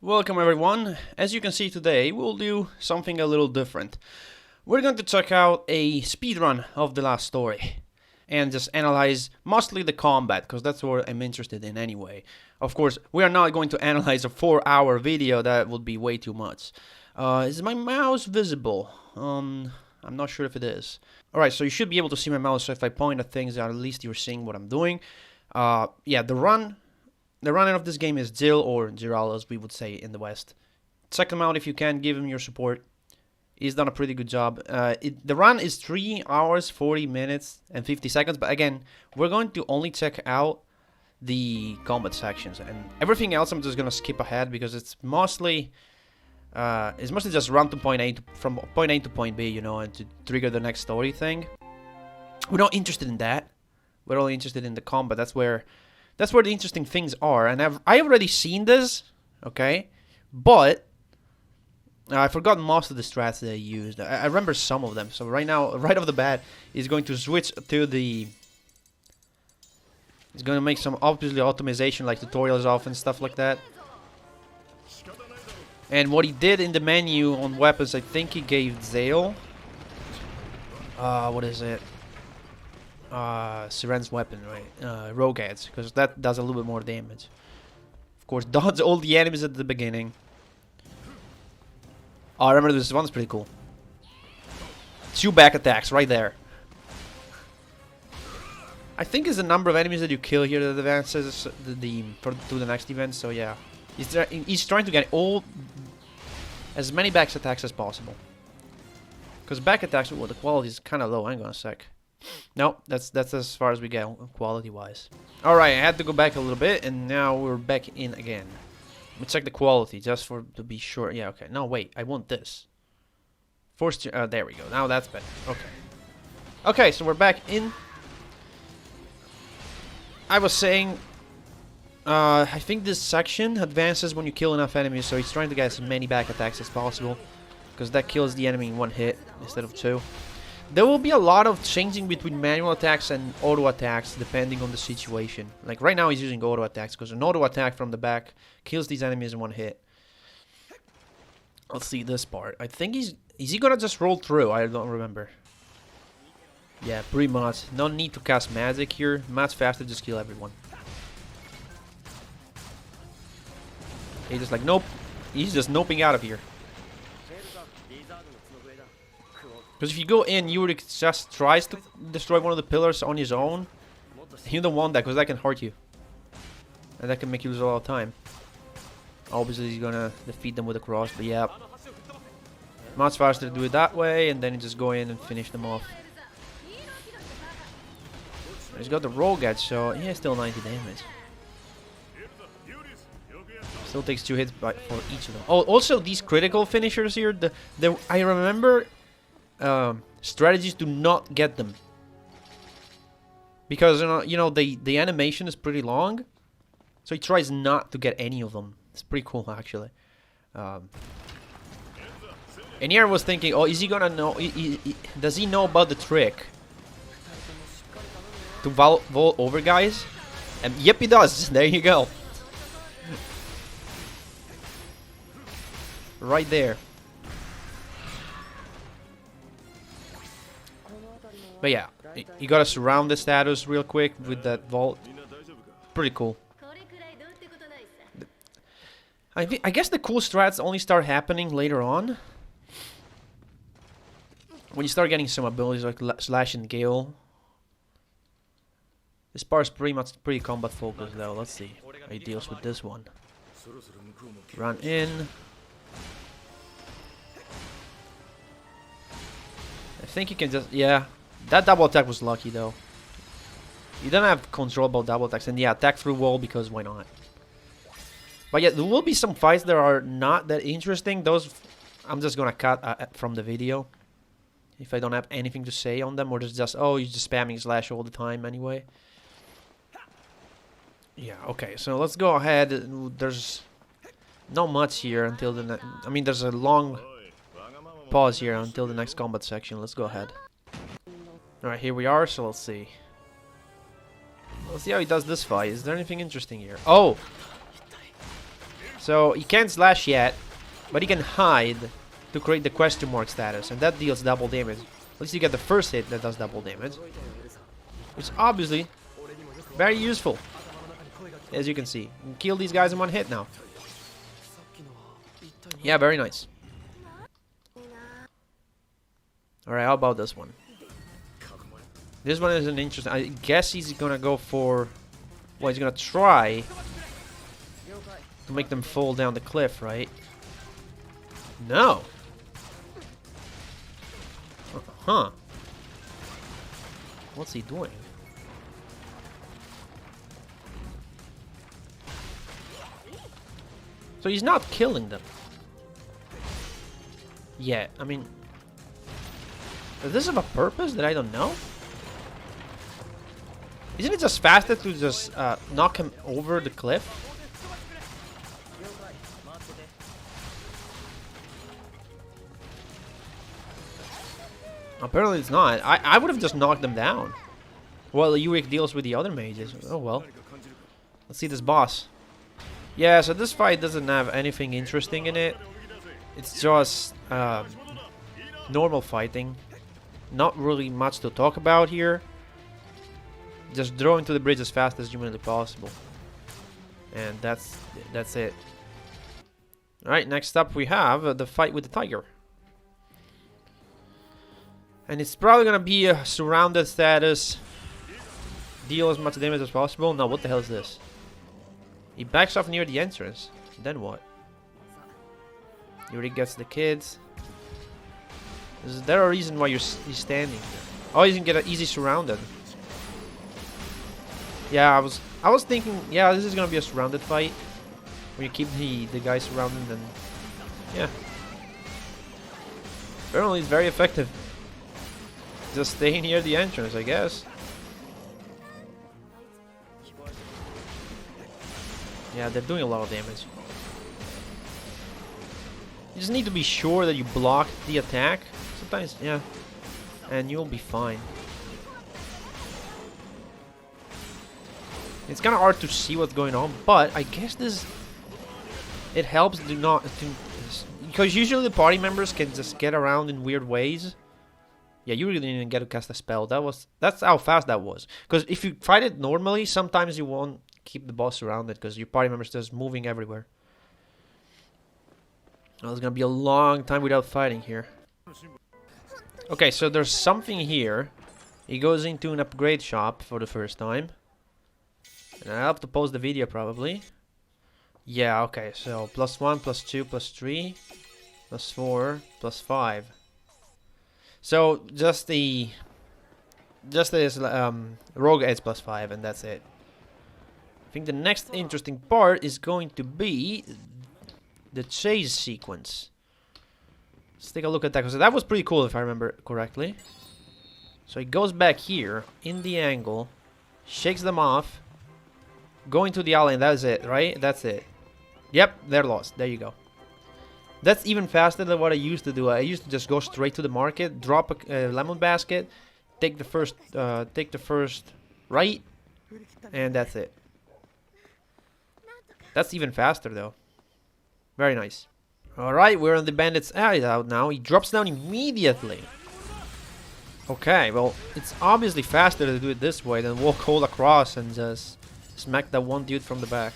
Welcome everyone. As you can see today, we'll do something a little different. We're going to check out a speedrun of the last story and just analyze mostly the combat, because that's what I'm interested in anyway. Of course, we are not going to analyze a 4-hour video, that would be way too much. Is my mouse visible? I'm not sure if it is. Alright, so you should be able to see my mouse, so if I point at things, at least you're seeing what I'm doing. Yeah, the runner of this game is Jill, or Jiral as we would say in the West. Check him out if you can, give him your support. He's done a pretty good job. The run is 3 hours, 40 minutes, and 50 seconds. But again, we're going to only check out the combat sections. And everything else I'm just going to skip ahead because it's mostly just run to point A, from point A to point B, you know, and to trigger the next story thing. We're not interested in that. We're only interested in the combat. That's where the interesting things are, and I've already seen this, okay, but I forgot most of the strats that I used. I remember some of them, so right now, right off the bat, he's going to switch to the... He's going to make some, obviously, optimization, like tutorials off and stuff like that. And what he did in the menu on weapons, I think he gave Zale. What is it? Siren's weapon, right? Rogue Edge, because that does a little bit more damage. Of course, dodge all the enemies at the beginning. Oh, I remember this one's pretty cool. 2 back attacks right there. I think it's the number of enemies that you kill here that advances to the next event. So yeah, he's trying to get as many back attacks as possible. Because back attacks, well, the quality is kind of low. Hang on a sec. No, that's as far as we get quality-wise. Alright, I had to go back a little bit, and now we're back in again. Let me check the quality, just to be sure. Yeah, okay. No, wait, I want this. There we go. Now that's better. Okay. Okay, so we're back in. I was saying, I think this section advances when you kill enough enemies, so he's trying to get as many back attacks as possible, because that kills the enemy in 1 hit instead of 2. There will be a lot of changing between manual attacks and auto attacks depending on the situation. Like right now he's using auto attacks because an auto attack from the back kills these enemies in 1 hit. Let's see this part. I think is he gonna just roll through? I don't remember. Yeah, pretty much. No need to cast magic here. Much faster, just kill everyone. He's just like, nope. He's just noping out of here. Because if you go in, you would just tries to destroy one of the pillars on his own. You don't want that, because that can hurt you. And that can make you lose a lot of time. Obviously, he's gonna defeat them with a cross, but yeah. Much faster to do it that way, and then you just go in and finish them off. He's got the rogue edge, so he has still 90 damage. Still takes 2 hits for each of them. Oh, also these critical finishers here, I remember... strategies to not get them, because you know the animation is pretty long, so he tries not to get any of them. It's pretty cool actually. And here I was thinking, oh, is he gonna know? Does he know about the trick to vault over guys? And yep, he does. There you go. Right there. But yeah, you gotta surround the status real quick with that vault. Pretty cool. I guess the cool strats only start happening later on. When you start getting some abilities like Slash and Gale. This part is pretty combat focused though. Let's see how he deals with this one. Run in. I think you can just, yeah. That double attack was lucky though. You don't have control about double attacks, and yeah, attack through wall because why not? But yeah, there will be some fights that are not that interesting. Those I'm just gonna cut from the video if I don't have anything to say on them, or just oh, you're just spamming slash all the time anyway. Yeah, okay, so let's go ahead. There's not much here until the I mean, there's a long pause here until the next combat section. Let's go ahead. Alright, here we are, so let's see. Let's see how he does this fight. Is there anything interesting here? Oh! So he can't slash yet, but he can hide to create the question mark status, and that deals double damage. At least you get the first hit that does double damage, which is obviously very useful. As you can see, you can kill these guys in one hit now. Yeah, very nice. Alright, how about this one? This one is an interesting... I guess he's gonna go for... Well, he's gonna try to make them fall down the cliff, right? No! Huh. What's he doing? So he's not killing them. Yeah, I mean... Does this have a purpose that I don't know? Isn't it just faster to just knock him over the cliff? Apparently it's not. I would have just knocked them down. Well, Yurik deals with the other mages. Oh well. Let's see this boss. Yeah, so this fight doesn't have anything interesting in it. It's just normal fighting. Not really much to talk about here. Just throw into the bridge as fast as humanly possible. And that's it. Alright, next up we have the fight with the tiger. And it's probably gonna be a surrounded status. Deal as much damage as possible. No, what the hell is this? He backs off near the entrance. Then what? He already gets the kids. Is there a reason why he's standing there? Oh, he's gonna get easy surrounded. Yeah, I was thinking, yeah, this is gonna be a surrounded fight. Where you keep the guy surrounded and yeah. Apparently it's very effective. Just stay near the entrance, I guess. Yeah, they're doing a lot of damage. You just need to be sure that you block the attack. Sometimes, yeah. And you'll be fine. It's kind of hard to see what's going on, but I guess this... It helps because usually the party members can just get around in weird ways. Yeah, you really didn't even get to cast a spell. That's how fast that was. Because if you fight it normally, sometimes you won't keep the boss surrounded because your party members just moving everywhere. Well, it's gonna be a long time without fighting here. Okay, so there's something here. He goes into an upgrade shop for the first time. And I'll have to pause the video probably. Yeah, okay, so +1, +2, +3, +4, +5. So just this rogue adds +5 and that's it. I think the next interesting part is going to be the chase sequence. Let's take a look at that, because that was pretty cool if I remember correctly. So he goes back here in the angle, shakes them off, go into the alley, and that's it, right? That's it. Yep, they're lost. There you go. That's even faster than what I used to do. I used to just go straight to the market, drop a lemon basket, take the first right, and that's it. That's even faster though. Very nice. Alright, we're on the bandit's area now. He drops down immediately. Okay, well, it's obviously faster to do it this way than walk all across and just smack that one dude from the back.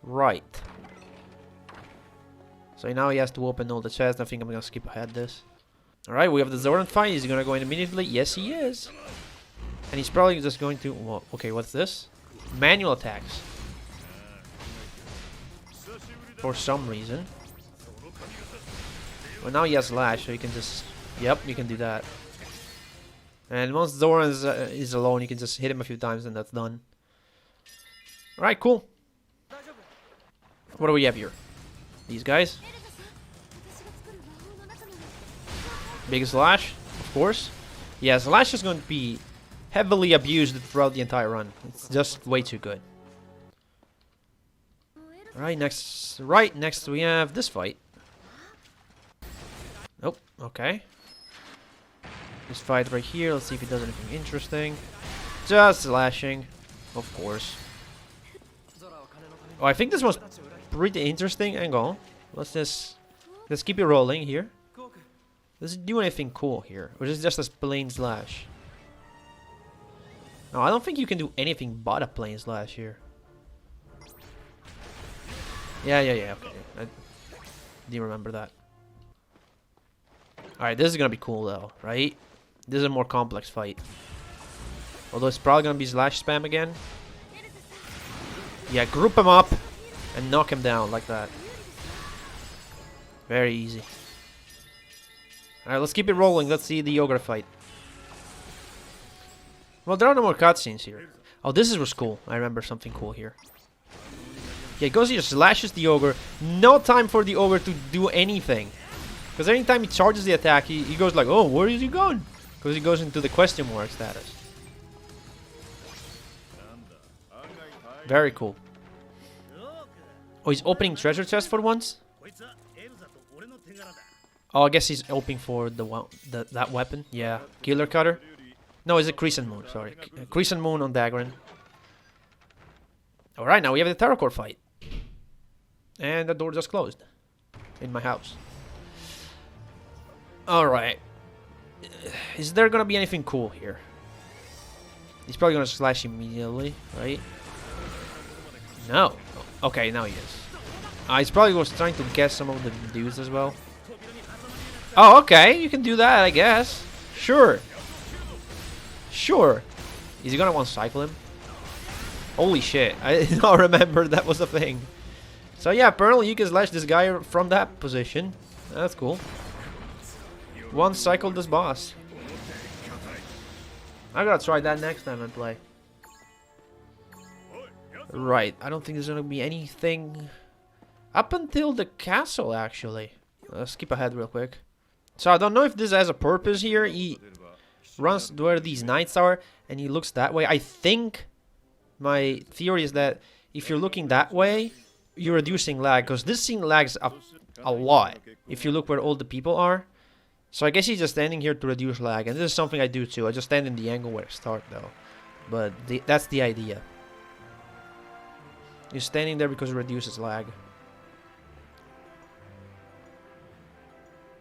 Right. So now he has to open all the chests. I think I'm gonna skip ahead this. Alright, we have the Zoran fight. Is he gonna go in immediately? Yes, he is. And he's probably just going to... Well, okay, what's this? Manual attacks. For some reason. Well, now he has Lash, so you can just... Yep, you can do that. And once Zoran is alone, you can just hit him a few times and that's done. Alright, cool. What do we have here? These guys. Big Slash, of course. Yeah, Slash is going to be heavily abused throughout the entire run. It's just way too good. Right next we have this fight. Nope, okay. This fight right here, let's see if he does anything interesting. Just slashing, of course. Oh, I think this was pretty interesting. Hang on. Let's keep it rolling here. Does it do anything cool here? Or is it just a plain slash? No, I don't think you can do anything but a plain slash here. Yeah, okay. I didn't remember that. Alright, this is gonna be cool though, right? This is a more complex fight. Although it's probably gonna be slash spam again. Yeah, group him up and knock him down like that. Very easy. Alright, let's keep it rolling. Let's see the Yogurt fight. Well, there are no more cutscenes here. Oh, this was cool. I remember something cool here. Yeah, he goes here, slashes the Ogre. No time for the Ogre to do anything. Because anytime he charges the attack, he goes like, oh, where is he going? Because he goes into the question mark status. Very cool. Oh, he's opening treasure chest for once? Oh, I guess he's opening for that weapon. Yeah, Killer Cutter. No, it's a Crescent Moon, sorry. Crescent Moon on Daggerin. Alright, now we have the Tarot Core fight. And the door just closed. In my house. Alright. Is there gonna be anything cool here? He's probably gonna slash immediately, right? No. Okay, now he is. He's probably was trying to guess some of the dudes as well. Oh, okay. You can do that, I guess. Sure. Sure. Is he gonna one cycle him? Holy shit. I did not remember that was a thing. So yeah, apparently you can slash this guy from that position. That's cool. One cycle this boss. I gotta try that next time I play. Right, I don't think there's gonna be anything up until the castle, actually. Let's skip ahead real quick. So I don't know if this has a purpose here. He runs where these knights are and he looks that way. I think my theory is that if you're looking that way, you're reducing lag, because this scene lags a lot if you look where all the people are. So I guess he's just standing here to reduce lag, and this is something I do too. I just stand in the angle where I start though. But that's the idea. You're standing there because it reduces lag.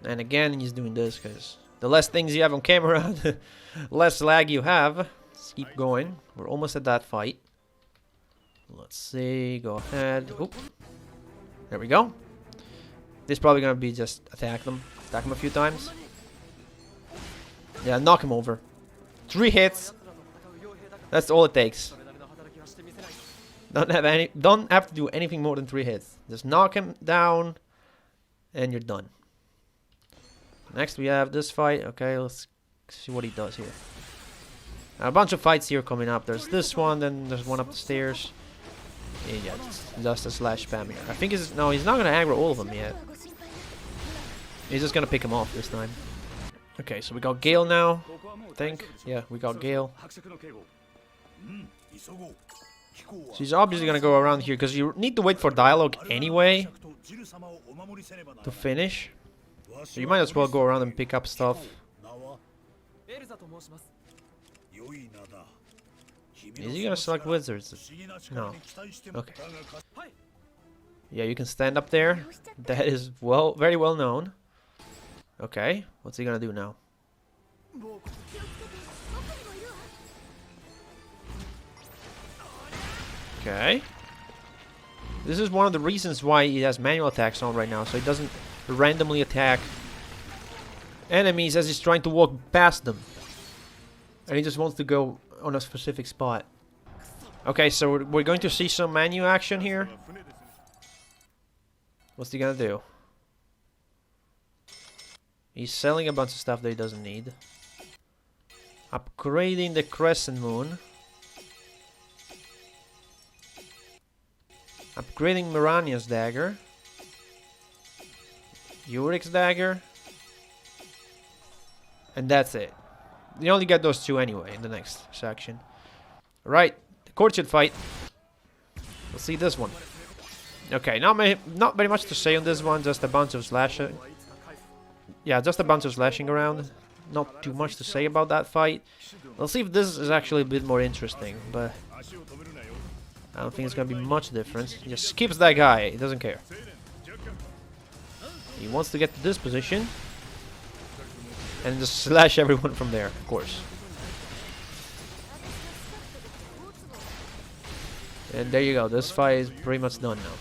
And again, he's doing this because the less things you have on camera, the less lag you have. Let's keep going. We're almost at that fight. Let's see. Go ahead. Oop. There we go. This is probably gonna be just attack them a few times. Yeah, knock him over. 3 hits. That's all it takes. Don't have to do anything more than 3 hits. Just knock him down, and you're done. Next we have this fight. Okay, let's see what he does here. A bunch of fights here coming up. There's this one, then there's one up the stairs. Yeah, just a slash spam here. I think he's no, he's not gonna aggro all of them yet. He's just gonna pick him off this time. Okay, so we got Gale now. I think. Yeah, we got Gale. So he's obviously gonna go around here because you need to wait for dialogue anyway to finish. So you might as well go around and pick up stuff. Is he gonna select wizards? No. Okay. Yeah, you can stand up there. That is very well known. Okay, what's he gonna do now? Okay. This is one of the reasons why he has manual attacks on right now, so he doesn't randomly attack enemies as he's trying to walk past them. And he just wants to go on a specific spot. Okay, so we're going to see some menu action here. What's he gonna do? He's selling a bunch of stuff that he doesn't need. Upgrading the Crescent Moon. Upgrading Mirania's dagger. Urik's dagger. And that's it. You only get those 2 anyway in the next section. Right, the courtship fight. Let's see this one. Okay, not very much to say on this one, just a bunch of slashing. Yeah, just a bunch of slashing around. Not too much to say about that fight. Let's see if this is actually a bit more interesting, but I don't think it's gonna be much difference. He just skips that guy. He doesn't care. He wants to get to this position. And just slash everyone from there, of course. And there you go. This fight is pretty much done now.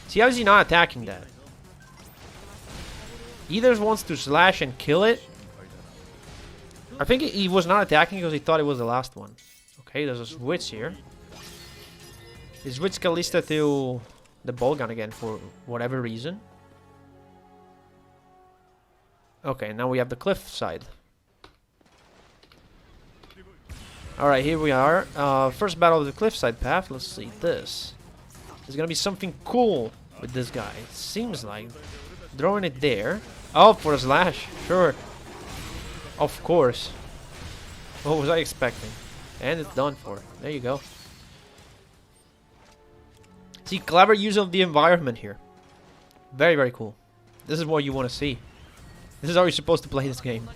See, how is he not attacking that? He either wants to slash and kill it. I think he was not attacking because he thought it was the last one. Okay, there's a switch here. He switched Kalista to the ball gun again for whatever reason. Okay, now we have the cliff side. Alright, here we are. First battle of the cliffside path. Let's see this. There's gonna be something cool with this guy. It seems like throwing it there. Oh, for a slash. Sure. Of course. What was I expecting? And it's done for. There you go. See, clever use of the environment here. Very, very cool. This is what you want to see. This is how you're supposed to play this game.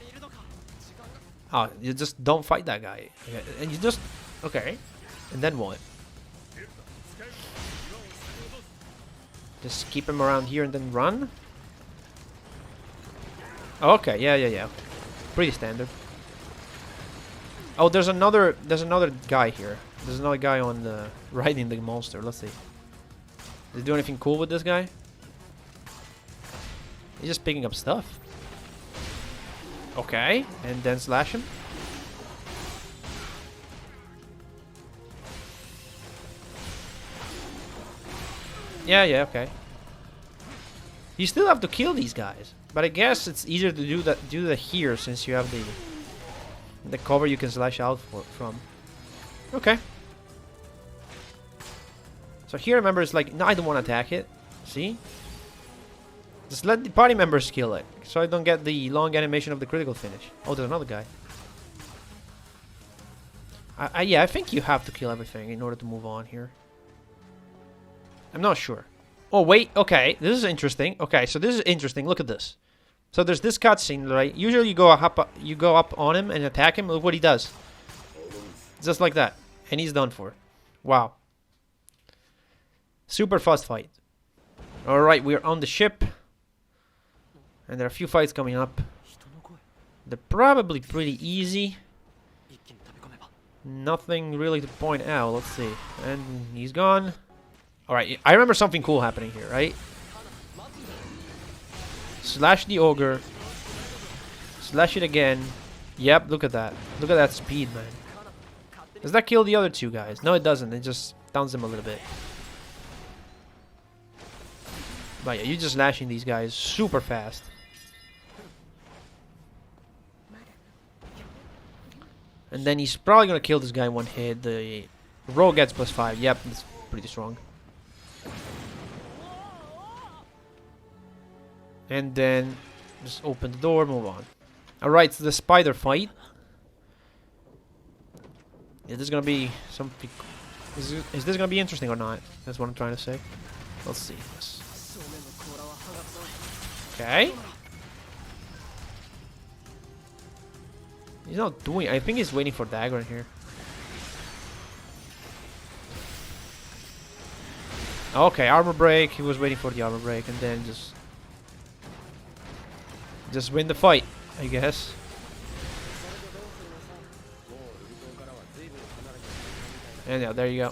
Oh, you just don't fight that guy. Okay. And you just... Okay. And then what? Just keep him around here and then run? Okay, yeah. Pretty standard. Oh, there's another guy here. There's another guy on the riding the monster. Let's see. Does he do anything cool with this guy? He's just picking up stuff. Okay, and then slash him. Yeah, okay. You still have to kill these guys, but I guess it's easier to do that here since you have the cover you can slash out from. Okay. So here, remember, it's like, no, I don't want to attack it. See? Just let the party members kill it, so I don't get the long animation of the critical finish. Oh, there's another guy. Yeah, I think you have to kill everything in order to move on here. I'm not sure. Oh, wait, okay, this is interesting. Okay, so this is interesting. Look at this. So there's this cutscene, right? Usually you go up on him and attack him. Look what he does. Just like that. And he's done for. Wow. Super fast fight. Alright, we're on the ship. And there are a few fights coming up. They're probably pretty easy. Nothing really to point out. Let's see. And he's gone. Alright, I remember something cool happening here, right? Slash the ogre. Slash it again. Yep, look at that. Look at that speed, man. Does that kill the other two guys? No, it doesn't. It just downs them a little bit. But yeah, you're just lashing these guys super fast. And then he's probably gonna kill this guy in one hit. The rogue gets +5. Yep, that's pretty strong. And then just open the door, move on. Alright, so the spider fight. Is this gonna be something? Is this gonna be interesting or not? That's what I'm trying to say. Let's see this. Okay. He's not doing. I think he's waiting for dagger in here. Okay, armor break. He was waiting for the armor break, and then just win the fight, I guess. And yeah, there you go.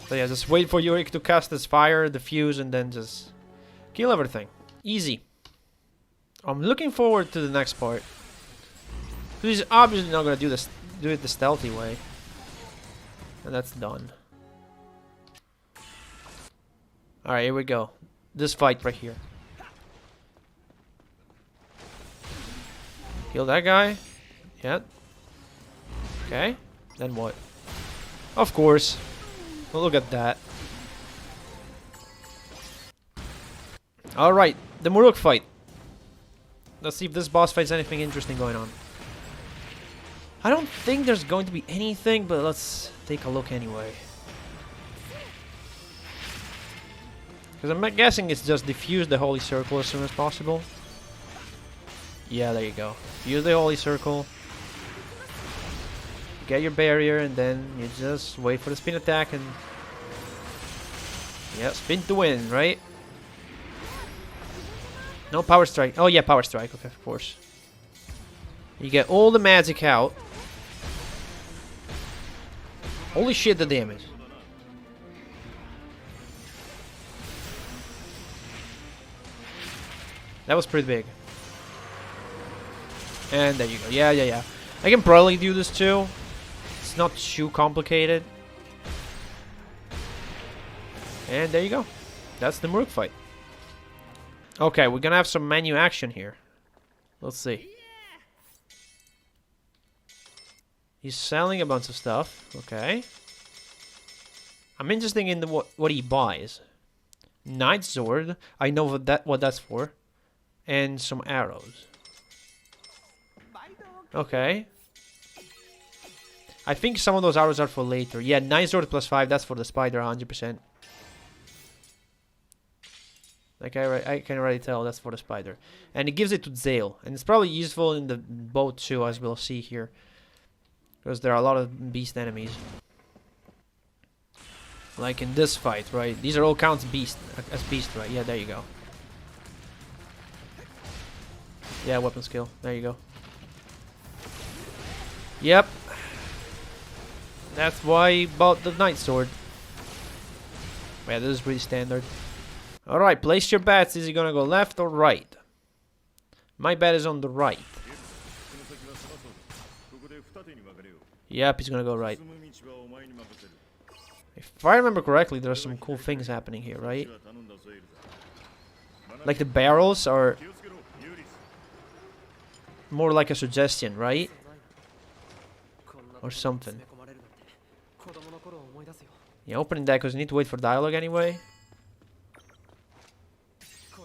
So yeah, just wait for Yurik to cast his fire, defuse, and then just kill everything. Easy. I'm looking forward to the next part. He's obviously not gonna do it the stealthy way. And that's done. Alright, here we go. This fight right here. Kill that guy. Yeah. Okay. Then what? Of course. Well, look at that. Alright, the Muruk fight. Let's see if this boss fight's anything interesting going on. I don't think there's going to be anything, but let's take a look anyway. Because I'm guessing it's just defuse the Holy Circle as soon as possible. Yeah, there you go. Use the Holy Circle. Get your barrier, and then you just wait for the spin attack and... Yeah, spin to win, right? No power strike. Oh yeah, power strike. Okay, of course. You get all the magic out. Holy shit, the damage. That was pretty big. And there you go. Yeah, yeah, yeah. I can probably do this too. It's not too complicated. And there you go. That's the Murk fight. Okay, we're gonna have some menu action here. Let's see. He's selling a bunch of stuff. Okay. I'm interested in the what he buys. Knight sword. I know what that's for. And some arrows. Okay. I think some of those arrows are for later. Yeah, Knight sword +5. That's for the spider, 100%. Like I can already tell that's for the spider. And it gives it to Zale. And it's probably useful in the boat too, as we'll see here. Because there are a lot of beast enemies. Like in this fight, right? These are all counts beast as beast, right? Yeah, there you go. Yeah, weapon skill. There you go. Yep. That's why I bought the Knight Sword. Yeah, this is pretty standard. Alright, place your bets. Is he gonna go left or right? My bet is on the right. Yep, he's gonna go right. If I remember correctly, there are some cool things happening here, right? Like the barrels are more like a suggestion, right? Or something. Yeah, opening that because you need to wait for dialogue anyway.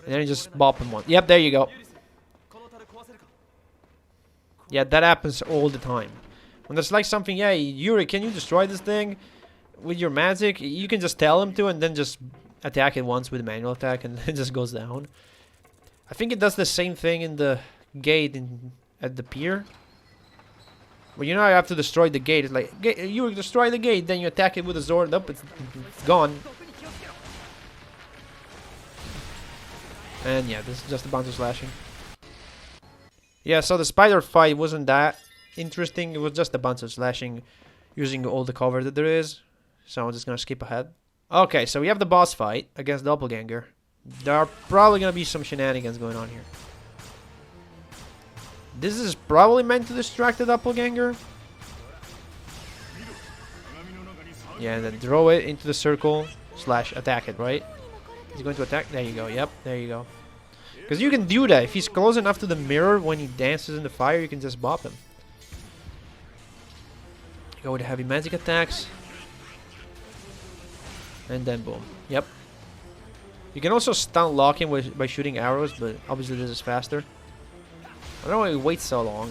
And then you just bop him one. Yep, there you go. Yeah, that happens all the time. When there's like something, yeah, Yuri, can you destroy this thing with your magic? You can just tell him to and then just attack it once with a manual attack and it just goes down. I think it does the same thing in the gate at the pier. But you know you have to destroy the gate. It's like, you destroy the gate, then you attack it with a sword. Up, it's gone. And yeah, this is just a bunch of slashing. Yeah, so the spider fight wasn't that interesting. It was just a bunch of slashing using all the cover that there is. So I'm just gonna skip ahead. Okay, so we have the boss fight against Doppelganger. There are probably gonna be some shenanigans going on here. This is probably meant to distract the Doppelganger. Yeah, and then throw it into the circle / attack it, right? He's going to attack. There you go. Yep, there you go. Because you can do that. If he's close enough to the mirror when he dances in the fire, you can just bop him. Go with heavy magic attacks. And then boom. Yep. You can also stun lock him by shooting arrows, but obviously this is faster. I don't know why he waits so long.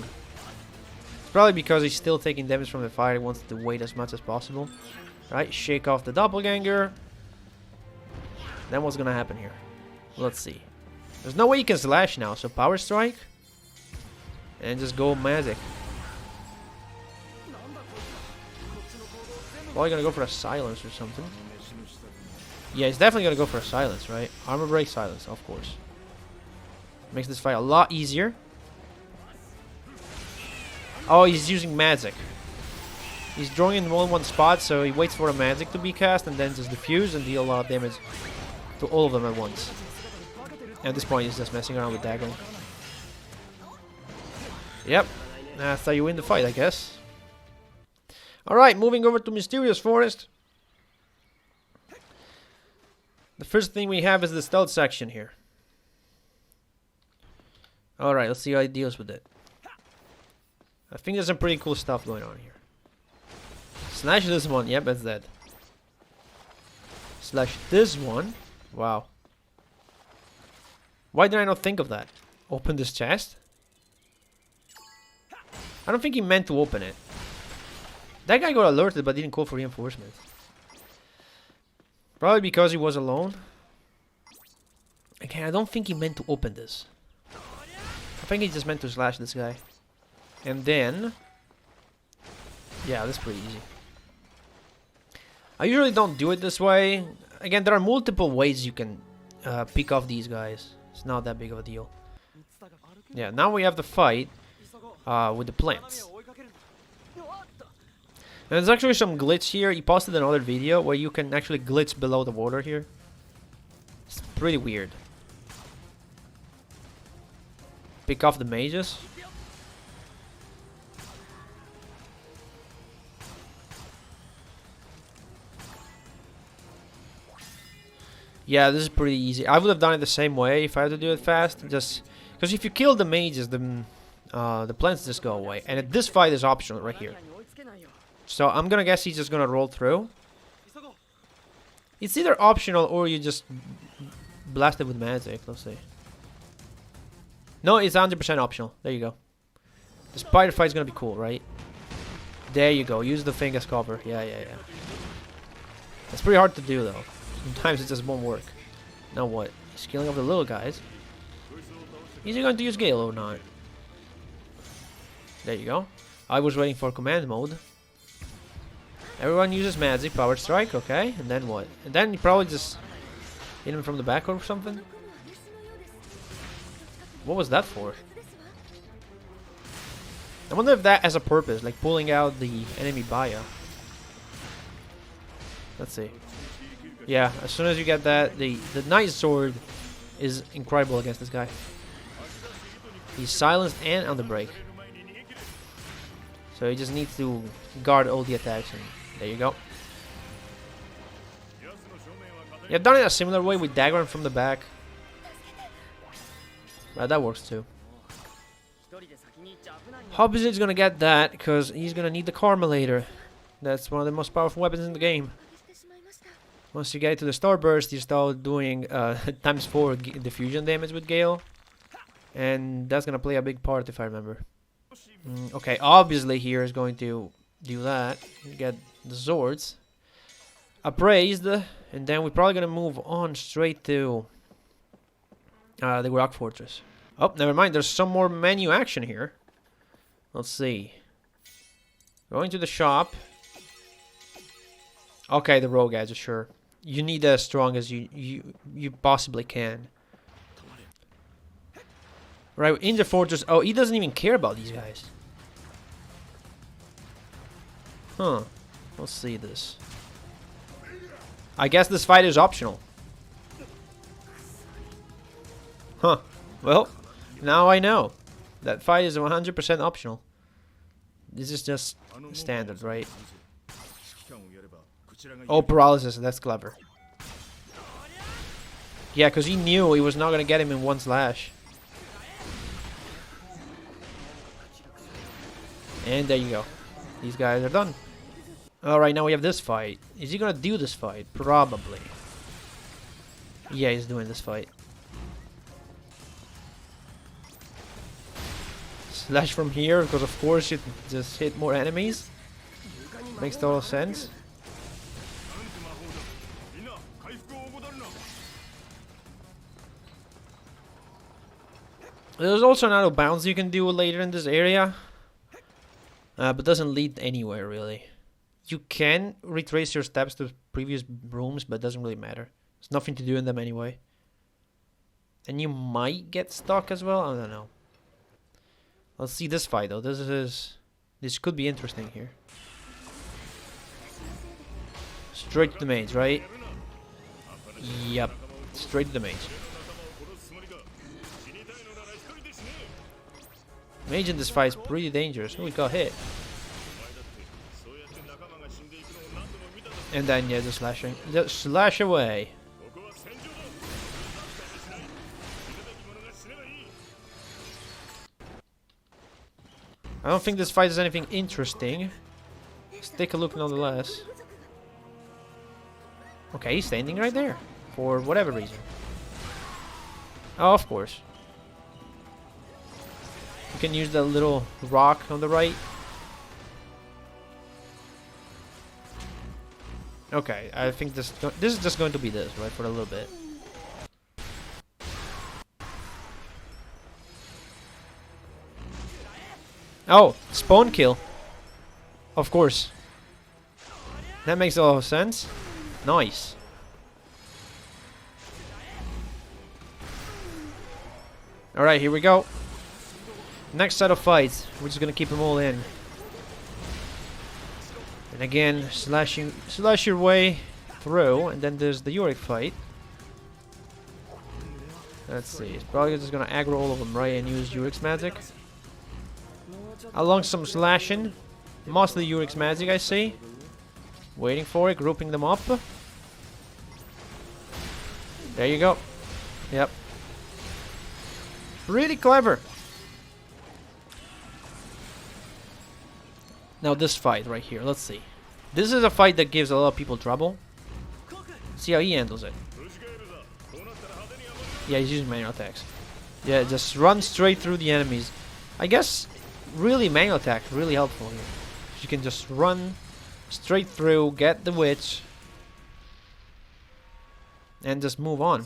It's probably because he's still taking damage from the fire. He wants to wait as much as possible. Right, shake off the Doppelganger. Then what's gonna happen here? Let's see. There's no way you can slash now, so power strike. And just go magic. Probably gonna go for a silence or something. Yeah, he's definitely gonna go for a silence, right? Armor break, silence, of course. Makes this fight a lot easier. Oh, he's using magic. He's drawing in one spot, so he waits for a magic to be cast and then just diffuse and deal a lot of damage to all of them at once. At this point, he's just messing around with daggering. Yep, that's how you win the fight, I guess. Alright, moving over to Mysterious Forest. The first thing we have is the stealth section here. Alright, let's see how he deals with it. I think there's some pretty cool stuff going on here. Slash this one. Yep, that's dead. Slash this one. Wow. Why did I not think of that? Open this chest? I don't think he meant to open it. That guy got alerted but didn't call for reinforcements. Probably because he was alone. Again, I don't think he meant to open this. I think he just meant to slash this guy. And then... Yeah, that's pretty easy. I usually don't do it this way. Again, there are multiple ways you can pick off these guys. It's not that big of a deal. Yeah, now we have the fight with the plants. And there's actually some glitch here. He posted another video where you can actually glitch below the water here. It's pretty weird. Pick off the mages. Yeah, this is pretty easy. I would have done it the same way if I had to do it fast. Just because if you kill the mages, the plants just go away. And this fight is optional right here. So I'm gonna guess he's just gonna roll through. It's either optional or you just blast it with magic. Let's see. No, it's 100% optional. There you go. The spider fight is gonna be cool, right? There you go. Use the thing as cover. Yeah. It's pretty hard to do though. Sometimes it just won't work. Now what? He's killing off the little guys. Is he going to use Gale or not? There you go. I was waiting for command mode. Everyone uses magic, power strike, okay. And then what? And then you probably just hit him from the back or something. What was that for? I wonder if that has a purpose, like pulling out the enemy bio. Let's see. Yeah, as soon as you get that, the Knight Sword is incredible against this guy. He's silenced and on the break. So he just needs to guard all the attacks. And there you go. Yeah, I've done it a similar way with Dagger from the back. That works too. Hobbit's gonna get that because he's gonna need the Karma later. That's one of the most powerful weapons in the game. Once you get to the Starburst, you start doing ×4 diffusion damage with Gale. And that's gonna play a big part if I remember. Okay, obviously here is going to do that. Get the swords appraised, and then we're probably gonna move on straight to the Rock Fortress. Oh, never mind, there's some more menu action here. Let's see. Going to the shop. Okay, the rogue guys, sure. You need as strong as you possibly can. Right, in the fortress. Oh, he doesn't even care about these guys. Huh. Let's see this. I guess this fight is optional. Huh. Well, now I know. That fight is 100% optional. This is just standard, right? Oh, paralysis. That's clever. Yeah, because he knew he was not going to get him in one slash. And there you go. These guys are done. Alright, now we have this fight. Is he going to do this fight? Probably. Yeah, he's doing this fight. Slash from here, because of course you just hit more enemies. Makes total sense. There's also an auto bounce you can do later in this area. But doesn't lead anywhere really. You can retrace your steps to previous rooms, but it doesn't really matter. There's nothing to do in them anyway. And you might get stuck as well, I don't know. Let's see this fight though. This could be interesting here. Straight to the mage, right? Yep. Straight to the mage. Mage in this fight is pretty dangerous. Oh, he got hit. And then yeah, just slashing. Just slash away. I don't think this fight is anything interesting. Let's take a look nonetheless. Okay, he's standing right there. For whatever reason. Oh, of course. You can use that little rock on the right. Okay, I think this is just going to be this, right, for a little bit. Oh, spawn kill. Of course. That makes a lot of sense. Nice. Alright, here we go. Next set of fights. We're just gonna keep them all in. And again, slash your way through, and then there's the Yorick fight. Let's see, it's probably just gonna aggro all of them, right, and use Yorick's magic. Along some slashing. Mostly Yorick's magic, I see. Waiting for it, grouping them up. There you go. Yep. Really clever. Now this fight right here, let's see. This is a fight that gives a lot of people trouble. See how he handles it. Yeah, he's using manual attacks. Yeah, just run straight through the enemies. I guess really manual attack really helpful here. You can just run straight through, get the witch, and just move on.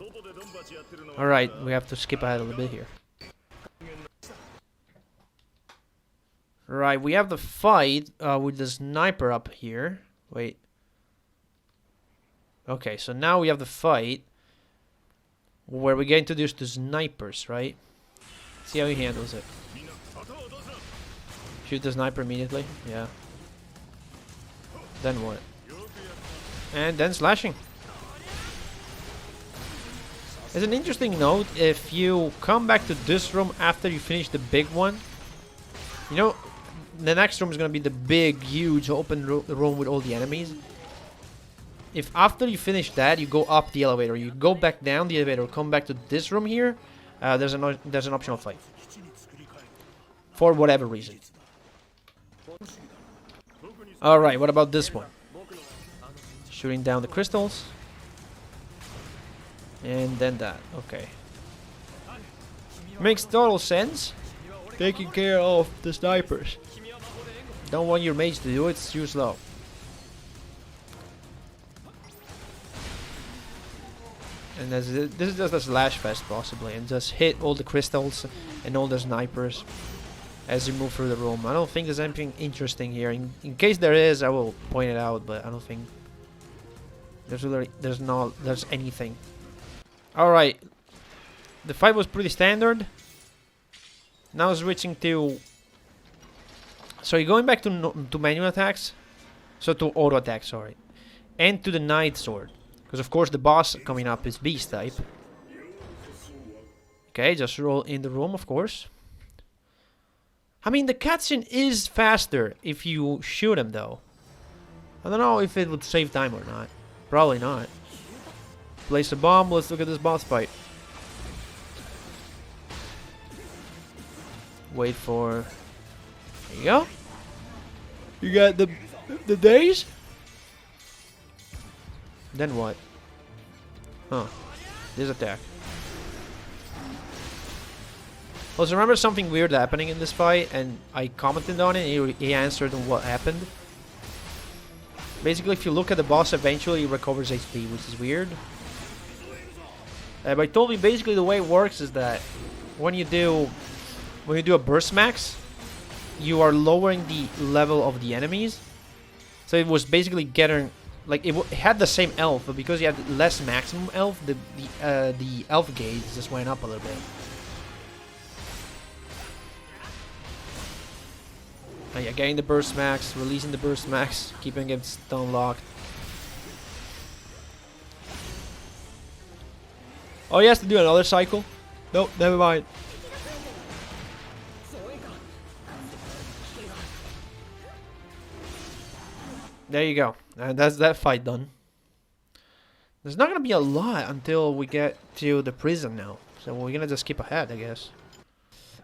Alright, we have to skip ahead a little bit here. Right, we have the fight with the sniper up here. Wait. Okay, so now we have the fight where we get introduced to snipers, right? See how he handles it. Shoot the sniper immediately. Yeah. Then what? And then slashing. As an interesting note, if you come back to this room after you finish the big one, you know, the next room is going to be the big, huge, open room with all the enemies. If after you finish that, you go up the elevator, you go back down the elevator, come back to this room here, there's an optional fight. For whatever reason. Alright, what about this one? Shooting down the crystals. And then that, okay. Makes total sense. Taking care of the snipers. Don't want your mage to do it, it's too slow. And this is just a slash fest possibly, and just hit all the crystals and all the snipers as you move through the room. I don't think there's anything interesting here. In case there is, I will point it out, but I don't think there's anything. Alright. The fight was pretty standard. Now switching to... So you're going back to manual attacks. So to auto attacks, sorry. And to the Knight Sword. Because of course the boss coming up is Beast type. Okay, just roll in the room, of course. I mean, the cutscene is faster if you shoot him, though. I don't know if it would save time or not. Probably not. Place a bomb, let's look at this boss fight. Wait for... There you go. You got the days? Then what? Huh. This attack. Also, remember something weird happening in this fight, and I commented on it, and he answered on what happened. Basically, if you look at the boss, eventually he recovers HP, which is weird. But he told me basically the way it works is that when you do a burst max, you are lowering the level of the enemies. So it was basically getting, like, it had the same health, but because you had less maximum health, the health gauge just went up a little bit. Yeah, getting the burst max, releasing the burst max, keeping it stun locked. Oh, he has to do another cycle? Nope, never mind. There you go. And that's that fight done. There's not gonna be a lot until we get to the prison now. So we're gonna just skip ahead, I guess.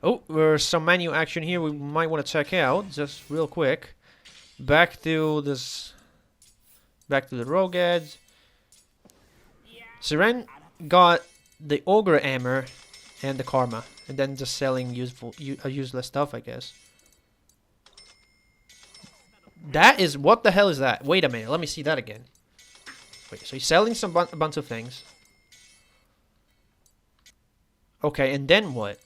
Oh, there's some menu action here we might want to check out, just real quick. Back to the Rogue Edge. Siren got the Ogre Hammer and the Karma, and then just selling useless stuff, I guess. That is, what the hell is that? Wait a minute, let me see that again. Wait, so he's selling a bunch of things. Okay, and then what?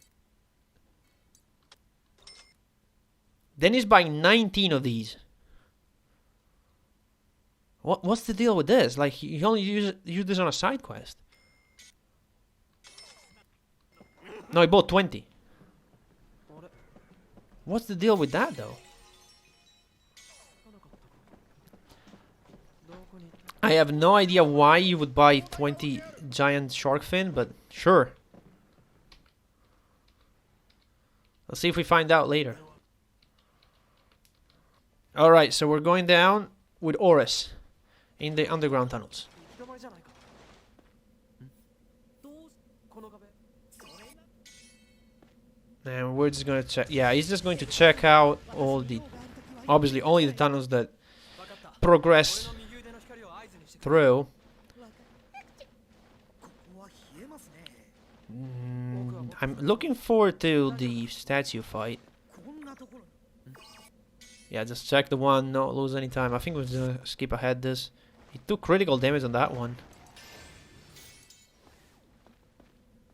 Then he's buying 19 of these. What's the deal with this? Like, you only use this on a side quest. No, he bought 20. What's the deal with that, though? I have no idea why you would buy 20 giant shark fin, but sure. Let's see if we find out later. Alright, so we're going down with Oris in the underground tunnels. And we're just gonna check. Yeah, he's just going to check out all the, obviously only the tunnels that progress through. I'm looking forward to the statue fight. Yeah, just check the one, not lose any time. I think we're gonna skip ahead this. He took critical damage on that one.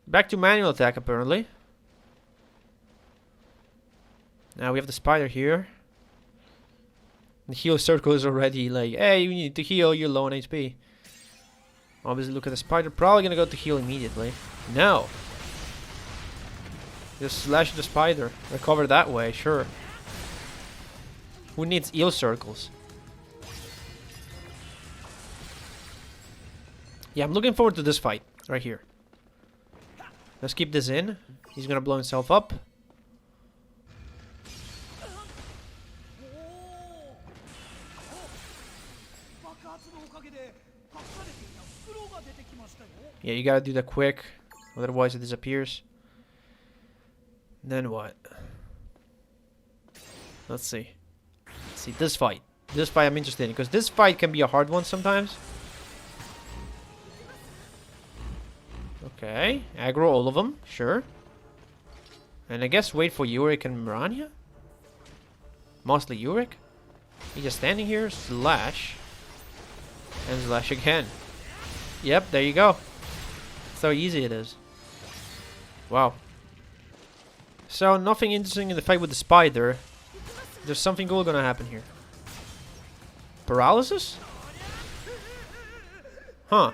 Back to manual attack apparently. Now we have the spider here. The heal circle is already like, hey, you need to heal, you're low on HP. Obviously look at the spider, probably gonna go to heal immediately. No. Just slash the spider, recover that way, sure. Who needs heal circles? Yeah, I'm looking forward to this fight, right here. Let's keep this in. He's gonna blow himself up. Yeah, you gotta do that quick, otherwise it disappears. Then what? Let's see. Let's see, this fight. This fight I'm interested in, because this fight can be a hard one sometimes. Okay, aggro all of them, sure. And I guess wait for Yurik and Mirania? Mostly Yurik? He's just standing here, slash. And slash again. Yep, there you go. So easy it is. Wow. So nothing interesting in the fight with the spider. There's something cool gonna happen here. Paralysis? Huh.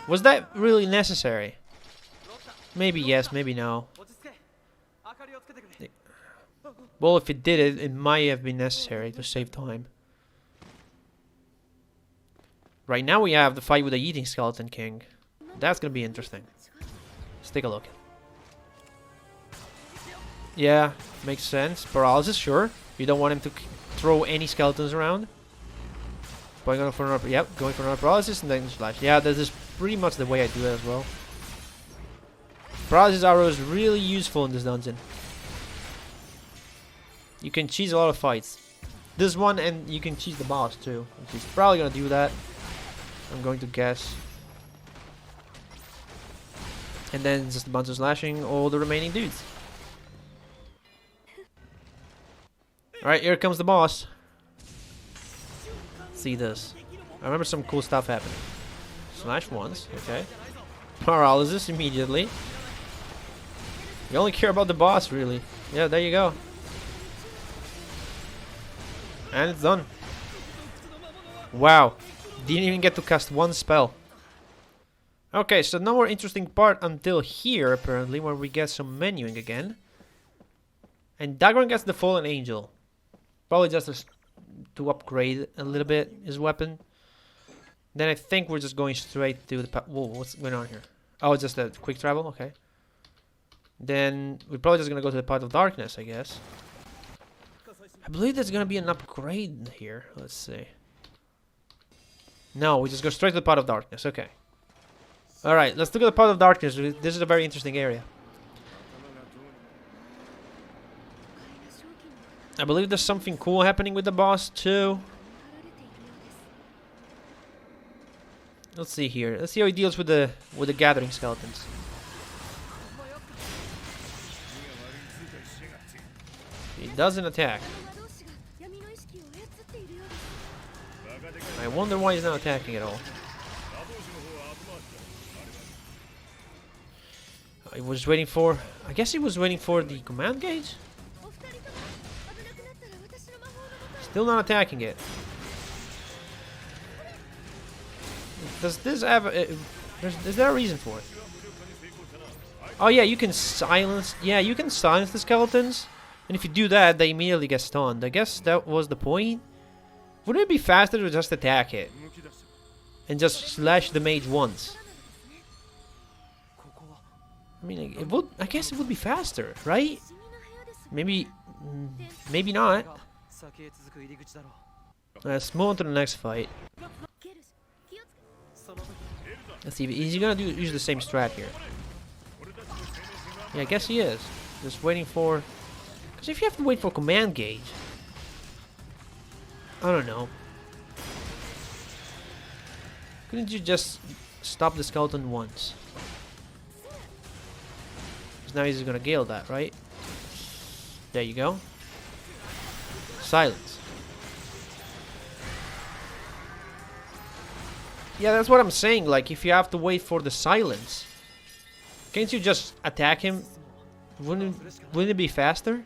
Was that really necessary? Maybe yes, maybe no. Well, if it did it might have been necessary to save time. Right now we have the fight with the eating skeleton king. That's gonna be interesting. Let's take a look. Yeah, makes sense. Paralysis, sure. You don't want him to throw any skeletons around. Going for another, yep, going for another paralysis and then slash. Yeah, this is pretty much the way I do it as well. Paralysis arrow is really useful in this dungeon. You can cheese a lot of fights. This one, and you can cheese the boss too. He's probably gonna do that. I'm going to guess. And then just a bunch of slashing all the remaining dudes. Alright, here comes the boss. See this. I remember some cool stuff happening. Slash once, okay. Paralysis immediately. You only care about the boss, really. Yeah, there you go. And it's done. Wow. Didn't even get to cast one spell. Okay, so no more interesting part until here, apparently, where we get some menuing again. And Dagron gets the Fallen Angel. Probably just to upgrade a little bit his weapon. Then I think we're just going straight to the... Whoa, what's going on here? Oh, it's just a quick travel? Okay. Then we're probably just going to go to the Path of Darkness, I guess. I believe there's going to be an upgrade here. Let's see. No, we just go straight to the Path of Darkness. Okay. Alright, let's look at the Path of Darkness. This is a very interesting area. I believe there's something cool happening with the boss too. Let's see here. Let's see how he deals with the gathering skeletons. He doesn't attack. I wonder why he's not attacking at all. He was waiting for... I guess he was waiting for the command gauge? Still not attacking it. Does this have is there a reason for it? Oh yeah, you can silence. Yeah, you can silence the skeletons, and if you do that, they immediately get stunned. I guess that was the point. Wouldn't it be faster to just attack it and just slash the mage once? I mean, it would. I guess it would be faster, right? Maybe, maybe not. Let's move on to the next fight. Let's see. Is he gonna use the same strat here? Yeah, I guess he is. Just waiting for. Because if you have to wait for command gauge, I don't know. Couldn't you just stop the skeleton once? Because now he's gonna gale that, right? There you go. Silence. Yeah, that's what I'm saying. Like, if you have to wait for the silence, can't you just attack him? Wouldn't it be faster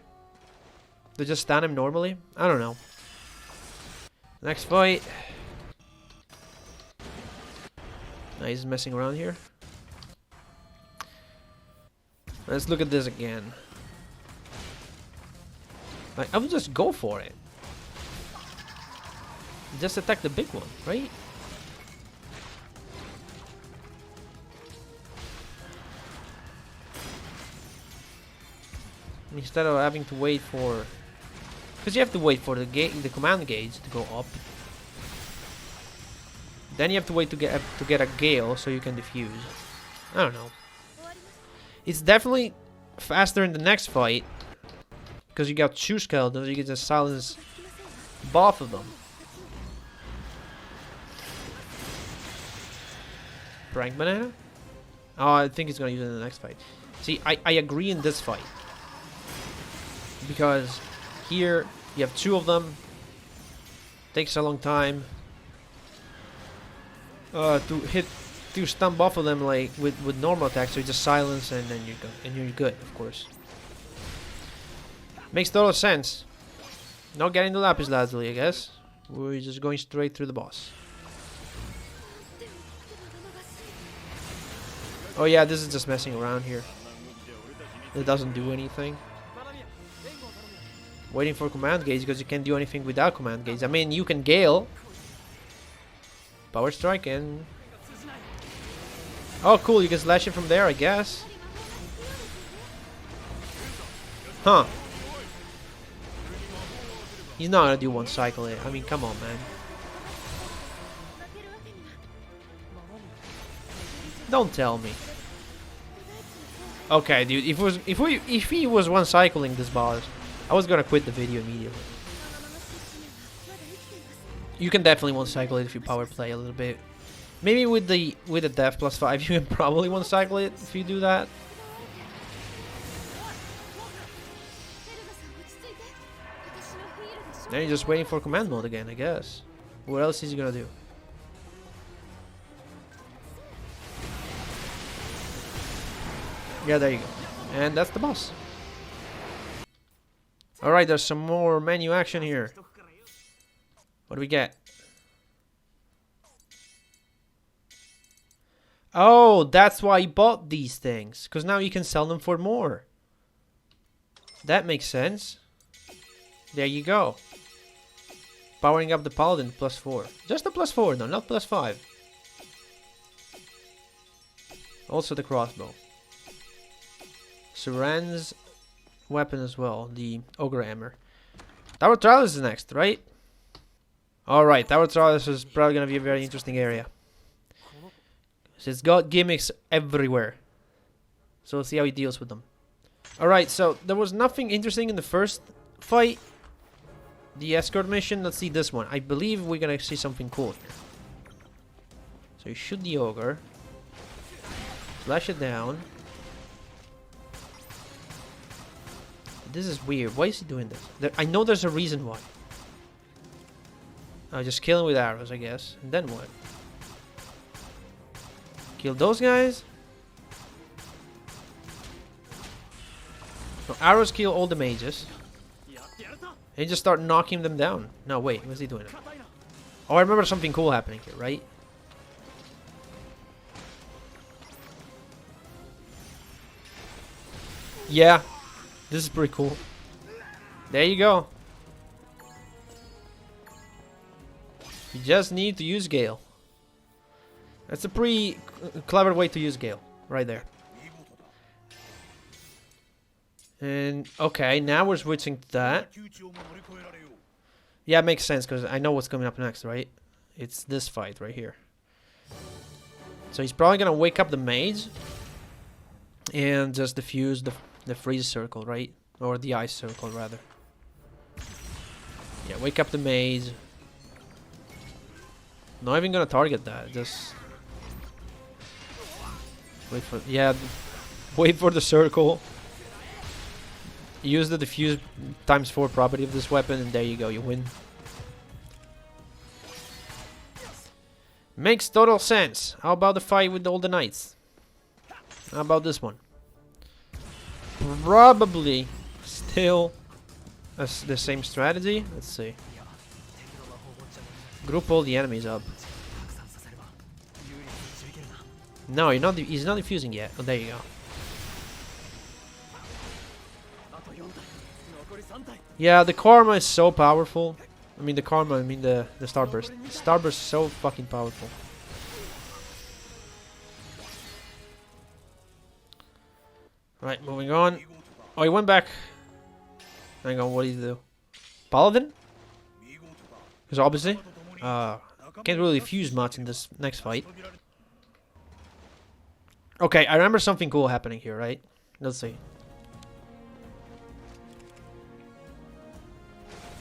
to just stun him normally? I don't know. Next fight. Now he's messing around here. Let's look at this again. Like, I would just go for it. Just attack the big one, right? Instead of having to wait for, because you have to wait for the command gauge to go up. Then you have to wait to get a gale so you can defuse. I don't know. It's definitely faster in the next fight because you got two skeletons. You can just silence both of them. Prank banana? Oh, I think he's gonna use it in the next fight. See, I agree in this fight. Because here you have two of them. Takes a long time to stun both of them like with normal attacks. So you just silence and then you're good, of course. Makes total sense. Not getting the lapis lazuli, I guess. We're just going straight through the boss. Oh yeah, this is just messing around here. It doesn't do anything. Waiting for command gauge because you can't do anything without command gauge. I mean, you can gale, power strike, and oh, cool! You can slash it from there, I guess. Huh? He's not gonna do one cycle. I mean, come on, man. Don't tell me. Okay, dude. If he was one cycling this boss, I was gonna quit the video immediately. You can definitely one cycle it if you power play a little bit. Maybe with the death +5, you can probably one cycle it if you do that. Then you're just waiting for command mode again, I guess. What else is he gonna do? Yeah, there you go. And that's the boss. Alright, there's some more menu action here. What do we get? Oh, that's why I bought these things. Because now you can sell them for more. That makes sense. There you go. Powering up the paladin +4. Just a +4 though, not +5. Also the crossbow. Saran's weapon as well, the ogre hammer. Tower Trials is next, right? Alright, Tower Trials is probably gonna be a very interesting area. So it's got gimmicks everywhere. So let's see how he deals with them. Alright, so there was nothing interesting in the first fight. The escort mission, let's see this one. I believe we're gonna see something cool here. So you shoot the ogre. Slash it down. This is weird. Why is he doing this? I know there's a reason why. I'll just kill him with arrows, I guess. And then what? Kill those guys? No, arrows kill all the mages. And just start knocking them down. No, wait. What's he doing? Oh, I remember something cool happening here, right? Yeah, this is pretty cool. There you go. You just need to use Gale. That's a pretty clever way to use Gale, right there. And okay, now we're switching to that. Yeah, it makes sense because I know what's coming up next, right? It's this fight right here. So he's probably gonna wake up the mage and just defuse the freeze circle, right? Or the ice circle, rather. Yeah, wake up the mage. Not even gonna target that. Just wait for wait for the circle. Use the diffuse ×4 property of this weapon, and there you go. You win. Makes total sense. How about the fight with all the knights? How about this one? Probably still the same strategy. Let's see. Group all the enemies up. No, he's not defusing yet. Oh, there you go. Yeah, the karma is so powerful. I mean the starburst. Starburst is so fucking powerful. Right, moving on. Oh, he went back. Hang on, what did he do? Paladin? Because obviously, can't really fuse much in this next fight. Okay, I remember something cool happening here, right? Let's see.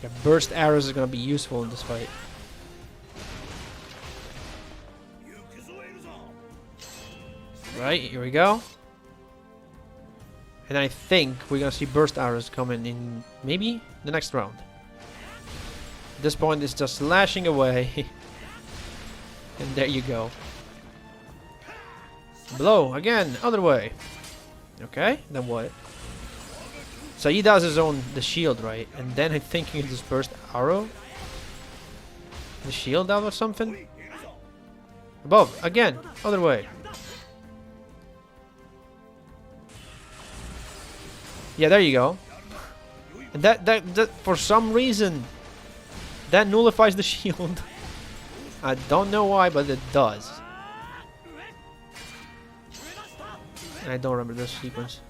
Yeah, burst arrows is gonna be useful in this fight. Right, here we go. And I think we're gonna see burst arrows coming in maybe the next round. At this point, it's just slashing away. And there you go. Blow again, other way. Okay, then what? So he does the shield, right? And then I think he can just burst arrow the shield out or something. Above again, other way. Yeah, there you go. And that for some reason that nullifies the shield. I don't know why, but it does. I don't remember this sequence.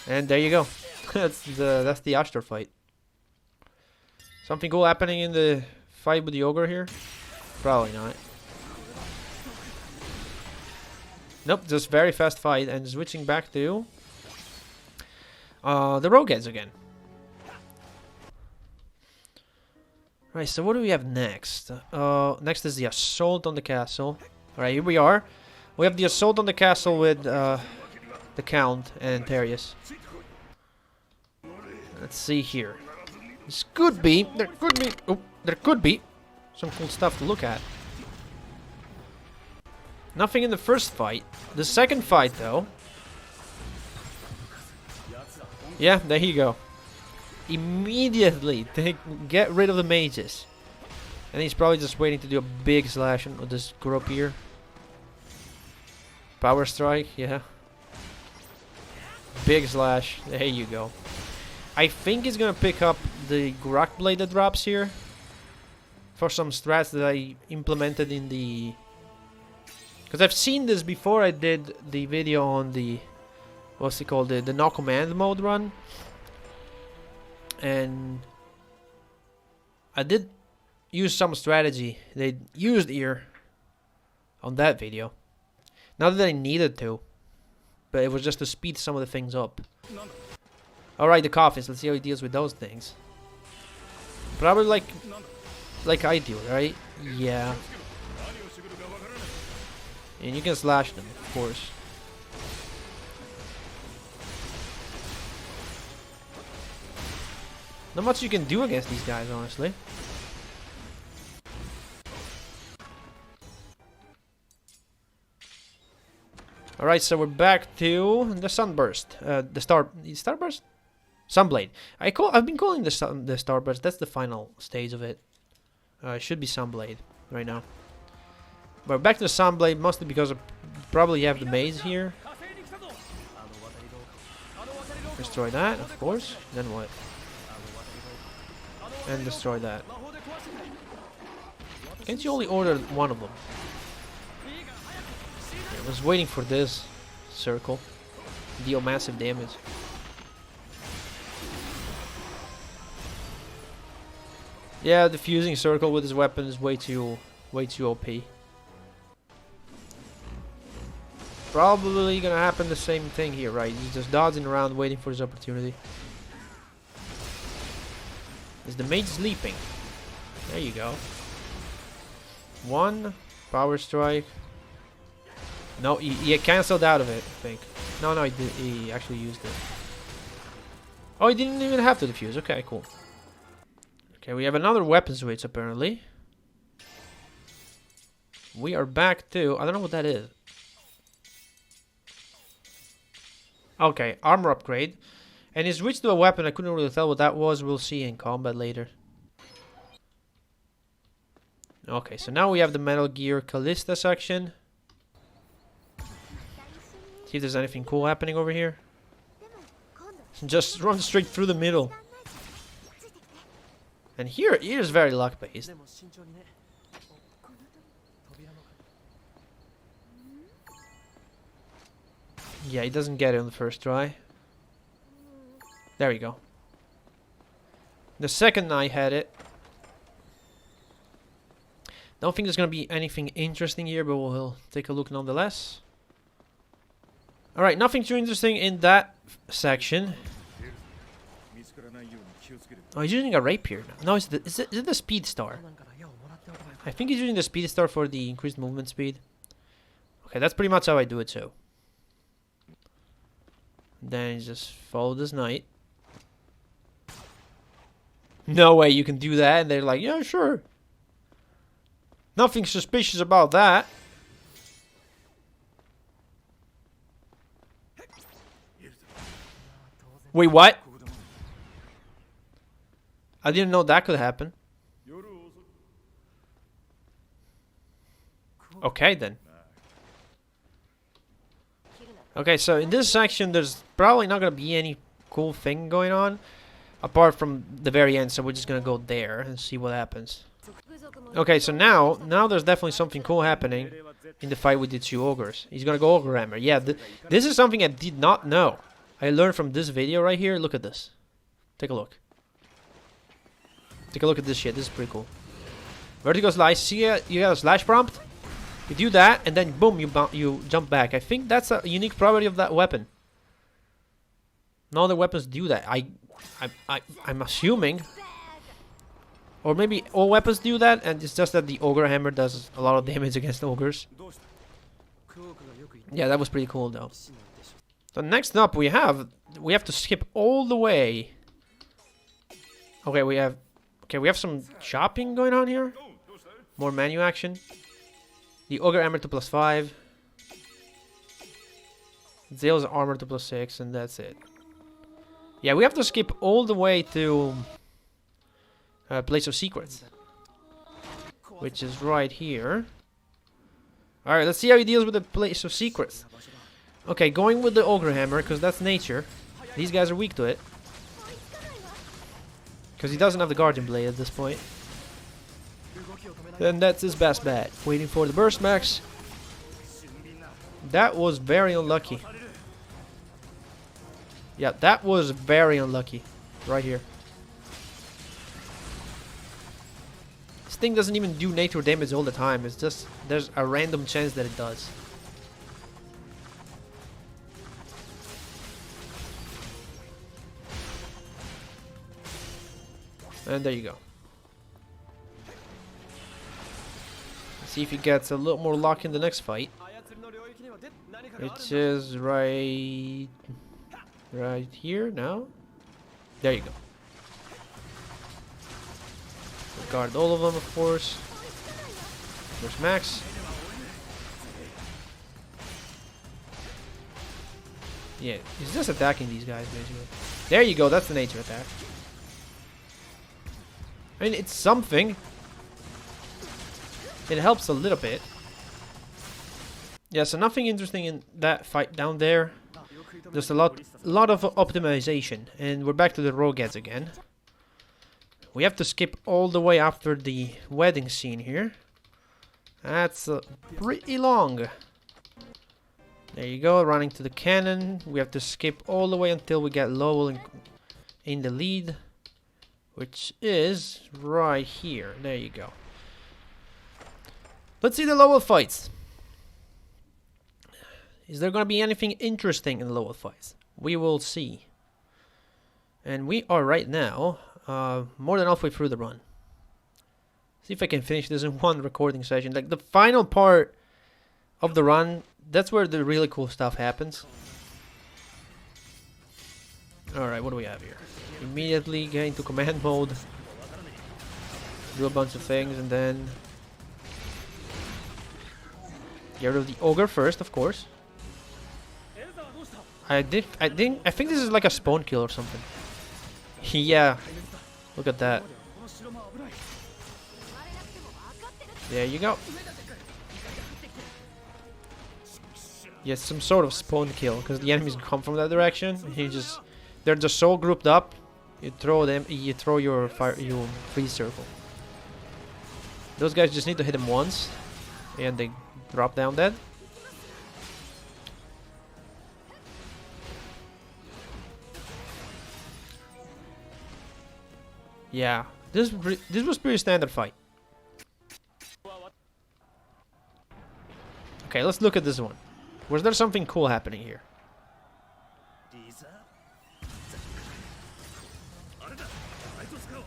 And there you go. that's the Ashtar fight. Something cool happening in the fight with the ogre here? Probably not. Nope, just very fast fight and switching back to the rogueheads again. Right, so what do we have next? Next is the assault on the castle. Alright, here we are. We have the assault on the castle with the Count and Terius. Let's see here. There could be some cool stuff to look at. Nothing in the first fight. The second fight, though. Yeah, there you go. Immediately get rid of the mages. And he's probably just waiting to do a big slash on this group here. Power strike, yeah. Big slash, there you go. I think he's gonna pick up the Gurak blade that drops here. For some strats that I implemented in the... Because I've seen this before I did the video on the... What's it called? The no command mode run. And... I did use some strategy they used here on that video. Not that I needed to, but it was just to speed some of the things up. Alright, the coffins. Let's see how he deals with those things. Probably like I do, right? Yeah. And you can slash them, of course. Not much you can do against these guys, honestly. Alright, so we're back to the Sunburst. Starburst? Sunblade. I've been calling the Starburst. That's the final stage of it. It should be Sunblade right now. But back to the Sunblade, mostly because I probably have the maze here. Destroy that, of course. Then what? And destroy that. Can't you only order one of them? I was waiting for this circle. Deal massive damage. Yeah, the fusing circle with his weapon is way too OP. Probably gonna happen the same thing here, right? He's just dodging around waiting for his opportunity. Is the mage sleeping? There you go. One power strike. No, he cancelled out of it, I think. No, he did. He actually used it. Oh, he didn't even have to defuse. Okay, cool. Okay, we have another weapon switch apparently. We are back to... I don't know what that is. Okay, armor upgrade. And he switched to a weapon. I couldn't really tell what that was. We'll see in combat later. Okay, so now we have the Metal Gear Callista section. See if there's anything cool happening over here. Just run straight through the middle. And here is very luck based. Yeah, he doesn't get it on the first try. There we go. The second I had it. Don't think there's gonna be anything interesting here, but we'll take a look nonetheless. Alright, nothing too interesting in that section. Oh, he's using a rapier now. No, is it the speed star? I think he's using the speed star for the increased movement speed. Okay, that's pretty much how I do it too. Then you just follow this knight. No way you can do that, and they're like, yeah, sure. Nothing suspicious about that. Wait, what? I didn't know that could happen. Okay, then. Okay, so in this section, there's probably not going to be any cool thing going on. Apart from the very end, so we're just going to go there and see what happens. Okay, so now there's definitely something cool happening in the fight with the two ogres. He's going to go ogre hammer. Yeah, this is something I did not know. I learned from this video right here. Look at this. Take a look. Take a look at this shit. This is pretty cool. Vertical slice. See, you got a slash prompt. You do that, and then boom, you jump back. I think that's a unique property of that weapon. No other weapons do that. I'm assuming. Or maybe all weapons do that, and it's just that the ogre hammer does a lot of damage against ogres. Yeah, that was pretty cool though. So next up we have to skip all the way. Okay, we have some chopping going on here. More menu action. The ogre hammer to +5. Zale's armor to +6, and that's it. Yeah, we have to skip all the way to Place of Secrets, which is right here. Alright, let's see how he deals with the Place of Secrets. Okay, going with the ogre hammer, because that's nature. These guys are weak to it. Because he doesn't have the guardian blade at this point. Then that's his best bet. Waiting for the burst max. That was very unlucky. Yeah, that was very unlucky. Right here. This thing doesn't even do nature damage all the time. It's just, there's a random chance that it does. And there you go. Let's see if he gets a little more luck in the next fight. Which is right here now. There you go. Guard all of them, of course. There's Max. Yeah, he's just attacking these guys, basically. There you go, that's the nature attack. I mean, it's something. It helps a little bit. Yeah, so nothing interesting in that fight down there. Just a lot of optimization. And we're back to the Rogads again. We have to skip all the way after the wedding scene here. That's pretty long. There you go, running to the cannon. We have to skip all the way until we get Lowell in the lead, which is right here. There you go. Let's see the Lowell fights. Is there going to be anything interesting in the Lowell fights? We will see. And we are right now more than halfway through the run. See if I can finish this in one recording session. Like the final part of the run, that's where the really cool stuff happens. Alright, what do we have here? Immediately get into command mode. Do a bunch of things and then get rid of the ogre first, of course. I think this is like a spawn kill or something. Yeah. Look at that. There you go. Yes, some sort of spawn kill, because the enemies come from that direction. They're just so grouped up. You throw them. You throw your freeze circle. Those guys just need to hit them once, and they drop down dead. Yeah, this was pretty standard fight. Okay, let's look at this one. Was there something cool happening here?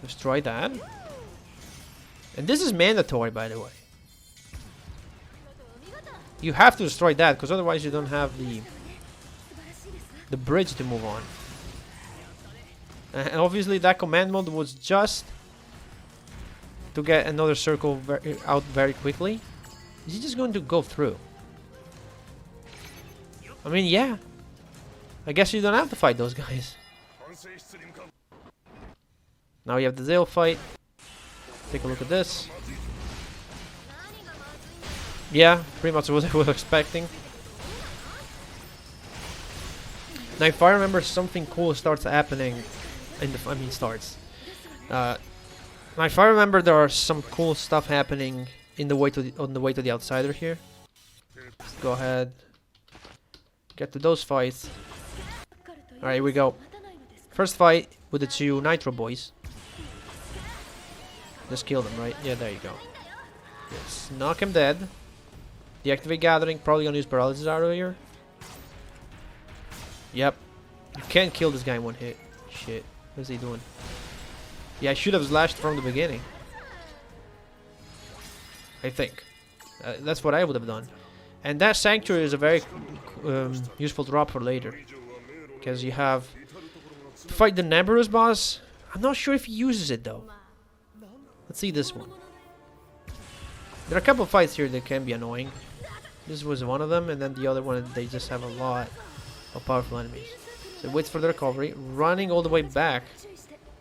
Destroy that. And this is mandatory, by the way. You have to destroy that, because otherwise you don't have the bridge to move on. And obviously that command mode was just to get another circle out very quickly. Is he just going to go through? I mean, yeah. I guess you don't have to fight those guys. Now you have the Zale fight. Take a look at this. Yeah, pretty much what I was expecting. Now if I remember, something cool starts happening in the... I mean starts. Now if I remember, there are some cool stuff happening in the way to on the way to the outsider here. Let's go ahead. Get to those fights. Alright, here we go. First fight with the two Nitro boys. Just kill them, right? Yeah, there you go. Yes, knock him dead. Deactivate Gathering, probably gonna use Paralysis out of here. Yep. You can't kill this guy in one hit. Shit. What's he doing? Yeah, I should have slashed from the beginning. I think. That's what I would have done. And that Sanctuary is a very useful drop for later. Because you have to fight the Nabarus boss. I'm not sure if he uses it though. Let's see this one. There are a couple of fights here that can be annoying. This was one of them, and then the other one, they just have a lot of powerful enemies. So it waits for the recovery, running all the way back.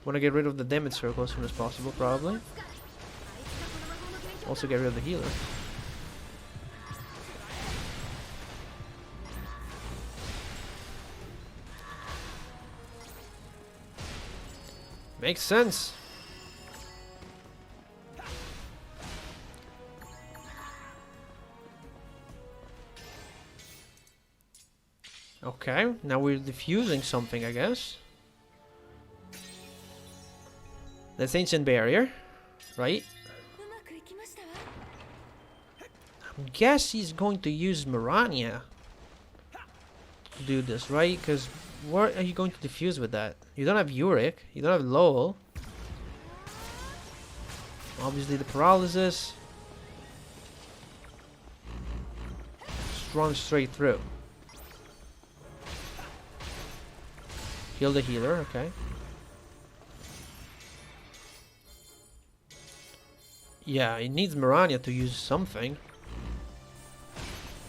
Want to get rid of the damage circle as soon as possible, probably. Also get rid of the healer. Makes sense. Okay, now we're diffusing something, I guess. That's Ancient Barrier, right? I guess he's going to use Mirania to do this, right? Because what are you going to diffuse with that? You don't have Uric, you don't have Lowell. Obviously the Paralysis. Just run straight through. Kill the healer, okay. Yeah, it needs Mirania to use something.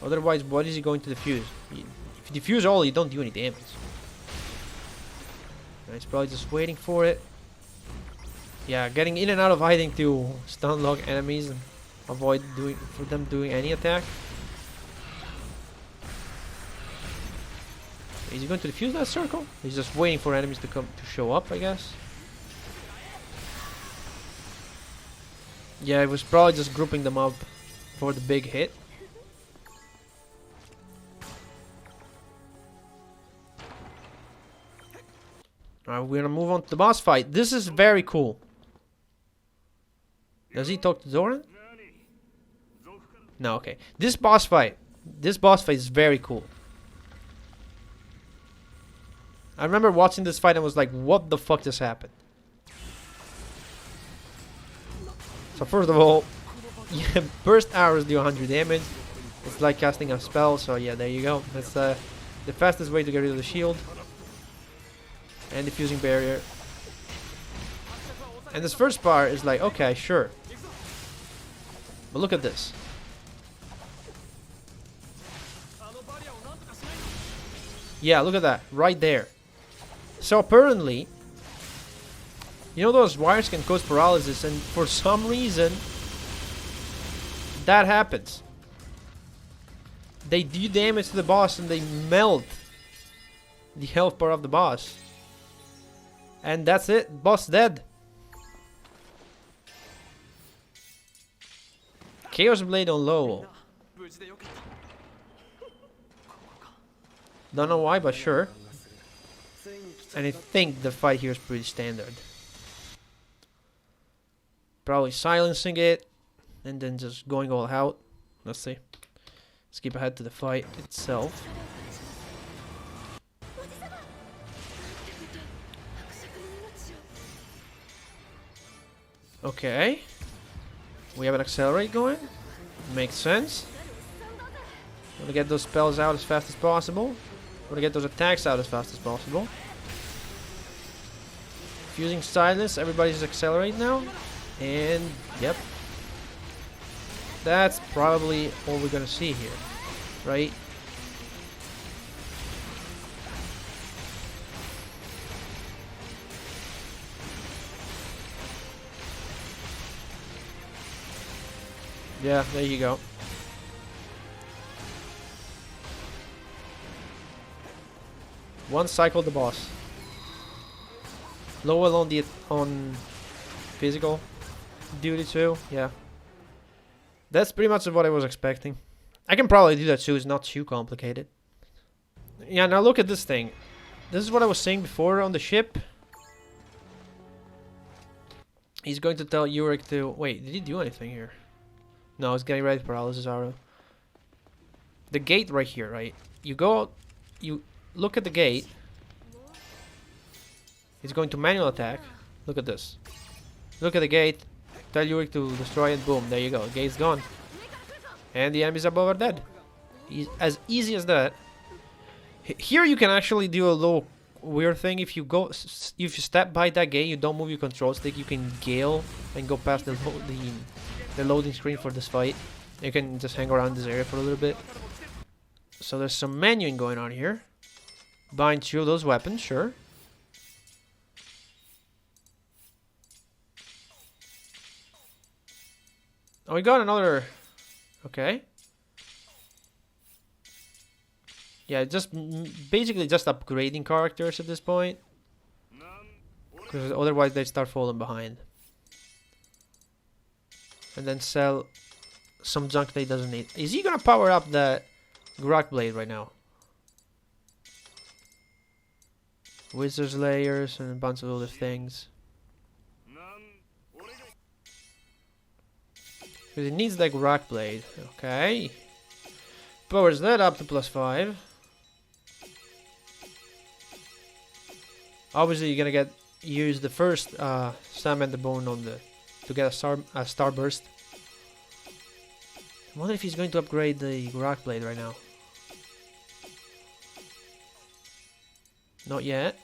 Otherwise, what is he going to defuse? If you defuse all, you don't do any damage. He's probably just waiting for it. Yeah, getting in and out of hiding to stun lock enemies and avoid them doing any attack. Is he going to defuse that circle? He's just waiting for enemies to come to show up, I guess. Yeah, he was probably just grouping them up for the big hit. Alright, we're gonna move on to the boss fight. This is very cool. Does he talk to Zoran? No, okay. This boss fight is very cool. I remember watching this fight and was like, what the fuck just happened? So first of all, yeah, burst arrows do 100 damage. It's like casting a spell, so yeah, there you go. That's the fastest way to get rid of the shield. And diffusing barrier. And this first part is like, okay, sure. But look at this. Yeah, look at that. Right there. So apparently, you know those wires can cause paralysis, and for some reason, that happens. They do damage to the boss and they melt the health bar of the boss. And that's it. Boss dead. Chaos Blade on low. Don't know why, but sure. And I think the fight here is pretty standard. Probably silencing it and then just going all out. Let's see. Skip ahead to the fight itself. Okay. We have an accelerate going. Makes sense. Want to get those spells out as fast as possible. Want to get those attacks out as fast as possible. Fusing silence. Everybody's accelerating now. And yep. That's probably all we're gonna see here. Right? Yeah, there you go. One cycle the boss. Lower on physical duty too. Yeah. That's pretty much what I was expecting. I can probably do that too. It's not too complicated. Yeah, now look at this thing. This is what I was saying before on the ship. He's going to tell Yurik to... Wait, did he do anything here? No, he's getting ready for paralysis arrow. The gate right here, right? You go... You look at the gate. He's going to manual attack. Look at this. Look at the gate. Tell Yurik to destroy it. Boom. There you go. Gate's gone. And the enemies above are dead. As easy as that. Here you can actually do a little weird thing. If you go... If you step by that gate, you don't move your control stick. You can gale and go past the loading screen for this fight. You can just hang around this area for a little bit. So there's some menuing going on here. Bind two of those weapons, sure. Oh, we got another... Okay. Yeah, just basically just upgrading characters at this point. Because otherwise they start falling behind. And then sell some junk that he doesn't need. Is he gonna power up that Grok Blade right now? Wizard's layers and a bunch of other things. Because it needs that Grok Blade. Okay. Powers that up to +5. Obviously you're gonna use the first Salmon the Bone on the to get a Starburst. I wonder if he's going to upgrade the Grok Blade right now. Not yet.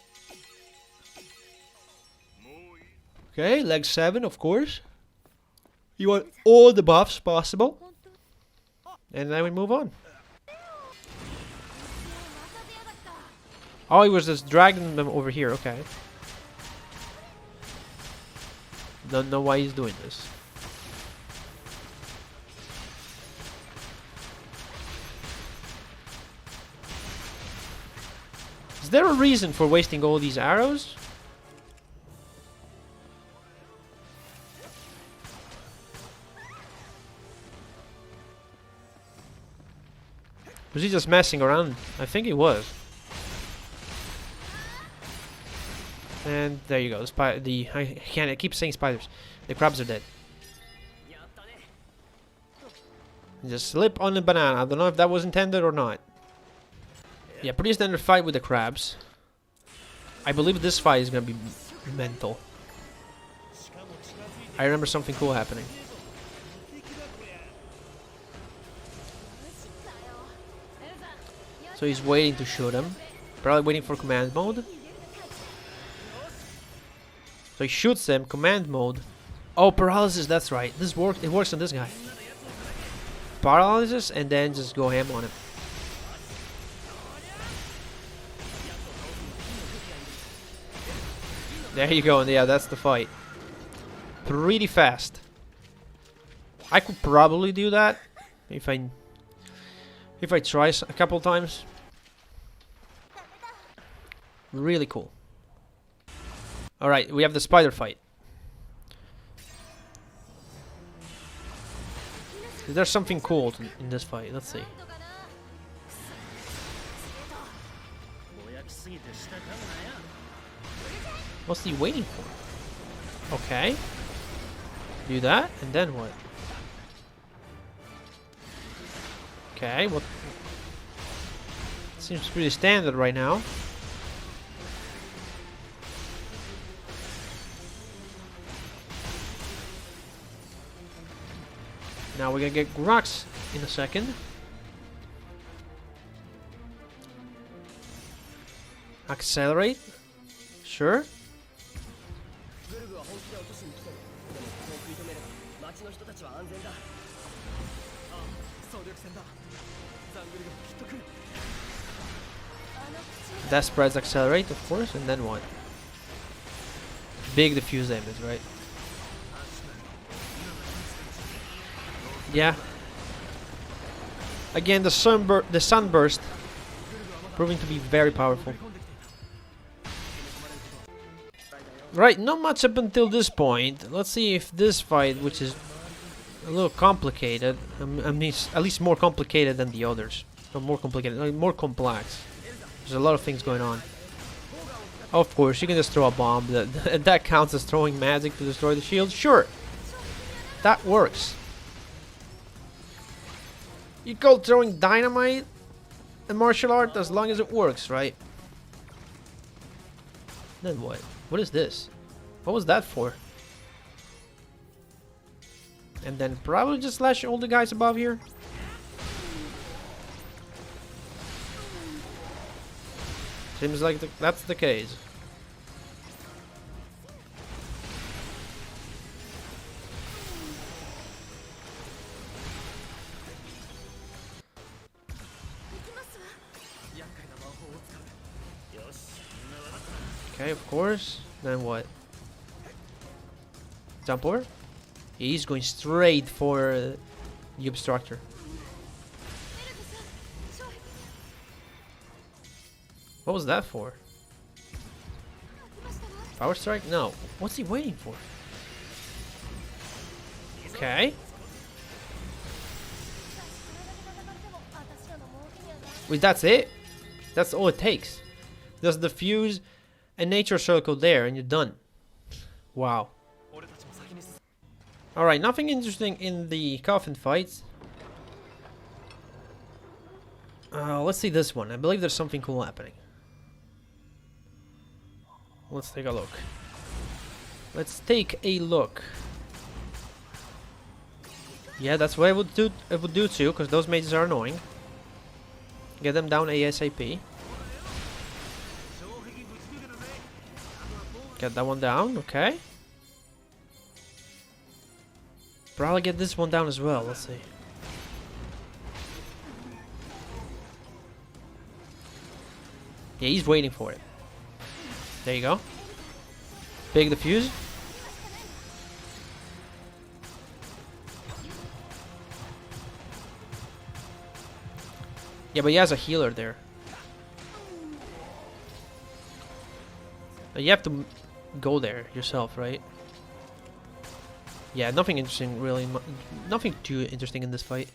Okay, leg 7 of course. You want all the buffs possible. And then we move on. Oh, he was just dragging them over here, okay. Don't know why he's doing this. Is there a reason for wasting all these arrows? Was he just messing around? I think he was. And there you go. I keep saying spiders. The crabs are dead. Just slip on the banana. I don't know if that was intended or not. Yeah, pretty standard fight with the crabs. I believe this fight is gonna be mental. I remember something cool happening. So he's waiting to shoot him. Probably waiting for command mode. So he shoots him, command mode. Oh, paralysis, that's right. It works on this guy. Paralysis and then just go ham on him. There you go, and yeah, that's the fight. Pretty fast. I could probably do that if I try a couple times. Really cool. Alright, we have the spider fight. There's something cool in this fight. Let's see. What's he waiting for? Okay. Do that, and then what? Okay, what? Seems pretty standard right now. Now we're gonna get rocks in a second. Accelerate. Sure. That spreads accelerate, of course, and then what? Big diffuse damage, right? Yeah. Again, the sunburst proving to be very powerful. Right, not much up until this point. Let's see if this fight, which is a little complicated, I mean, at least more complicated than the others. Or more complicated, like more complex. There's a lot of things going on. Of course, you can just throw a bomb. That counts as throwing magic to destroy the shield. Sure, that works. You call throwing dynamite a martial art as long as it works, right? Then what? What is this? What was that for? And then probably just slash all the guys above here. Seems like that's the case. Okay, of course. Then what? Jump over? He's going straight for the obstructor. What was that for? Power strike? No. What's he waiting for? Okay. Wait, that's it? That's all it takes. Just diffuse a nature circle there and you're done. Wow. Alright, nothing interesting in the coffin fights. Let's see this one. I believe there's something cool happening. Let's take a look. Let's take a look. Yeah, that's what I would do too, because those mages are annoying. Get them down ASAP. Get that one down, okay. Probably get this one down as well, let's see. Yeah, he's waiting for it. There you go. Big diffuse. Yeah, but he has a healer there. You have to go there yourself, right? Yeah, nothing interesting really. Nothing too interesting in this fight.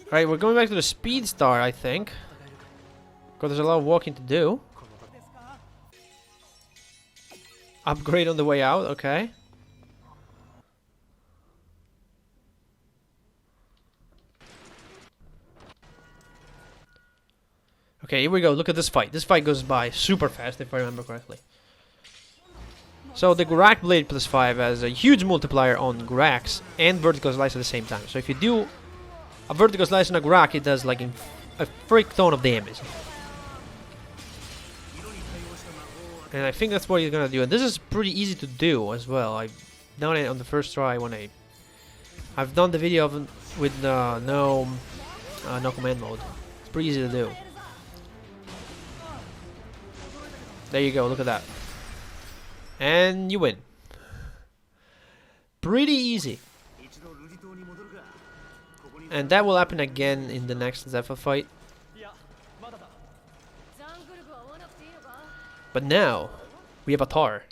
Alright, we're going back to the speed star, I think. Because there's a lot of walking to do. Upgrade on the way out, okay. Okay, here we go. Look at this fight. This fight goes by super fast, if I remember correctly. So the Gurak Blade plus 5 has a huge multiplier on Guraks and Vertical Slice at the same time. So if you do a Vertical Slice on a Gurak, it does like a freak ton of damage. And I think that's what he's gonna do. And this is pretty easy to do as well. I've done it on the first try when I've done the video of with no command mode. It's pretty easy to do. There you go, look at that. And you win. Pretty easy. And that will happen again in the next Zephyr fight. But now, we have a Tar.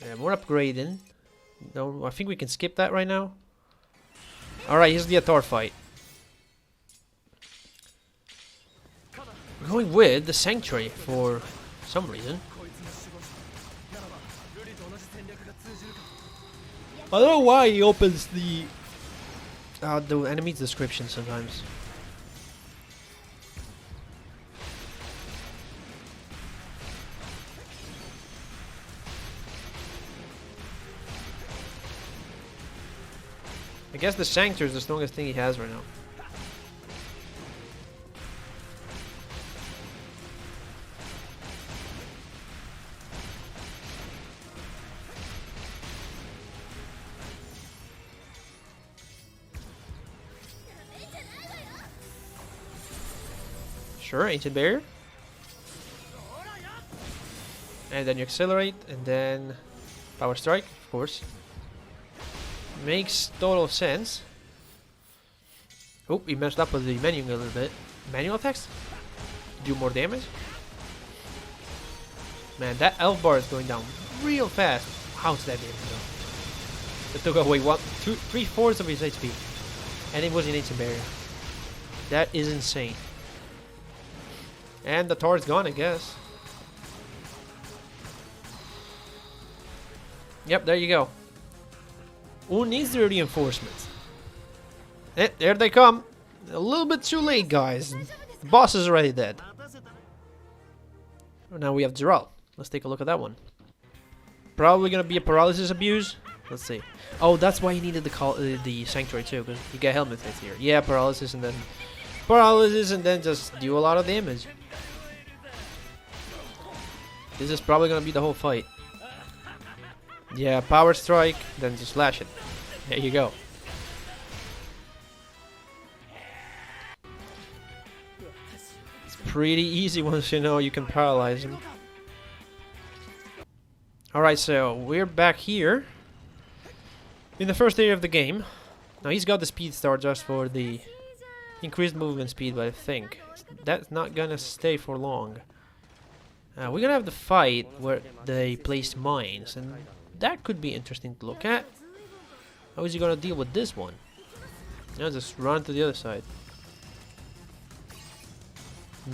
And we're upgrading. No, I think we can skip that right now. Alright, here's the Atar fight. We're going with the Sanctuary for some reason. I don't know why he opens the enemy's description sometimes. I guess the Sanctuary is the strongest thing he has right now. Sure, Ancient Barrier. And then you accelerate, and then Power Strike, of course. Makes total sense. Oh, he messed up with the menu a little bit. Manual attacks? Do more damage? Man, that elf bar is going down real fast. How's that damage though? It took away 3/4 of his HP. And it was in Ancient Barrier. That is insane. And the Tar's gone, I guess. Yep, there you go. Who needs the reinforcements? There they come. A little bit too late, guys. The boss is already dead. Now we have Geralt. Let's take a look at that one. Probably gonna be a paralysis abuse. Let's see. Oh, that's why you needed the Sanctuary too, because you get helmet hits here. Yeah, paralysis and then just do a lot of damage. This is probably gonna be the whole fight. Yeah, Power Strike, then just slash it. There you go. It's pretty easy once you know you can paralyze him. Alright, so we're back here in the first area of the game. Now he's got the speed star just for the increased movement speed, but I think that's not gonna stay for long. We're gonna have the fight where they placed mines, and that could be interesting to look at. How is he gonna deal with this one? Yeah, just run to the other side.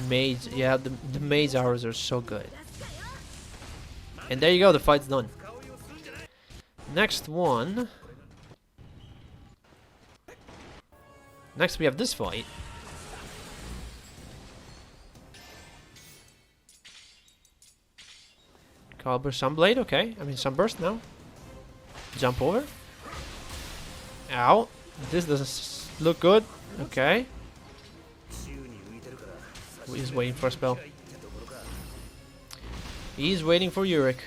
Mage, yeah, the mage arrows are so good. And there you go, the fight's done. Next one. Next we have this fight. Caliber Sunblade, okay. I mean Sunburst now. Jump over. Ow. This doesn't look good. Okay. He's waiting for a spell. He's waiting for Yurik.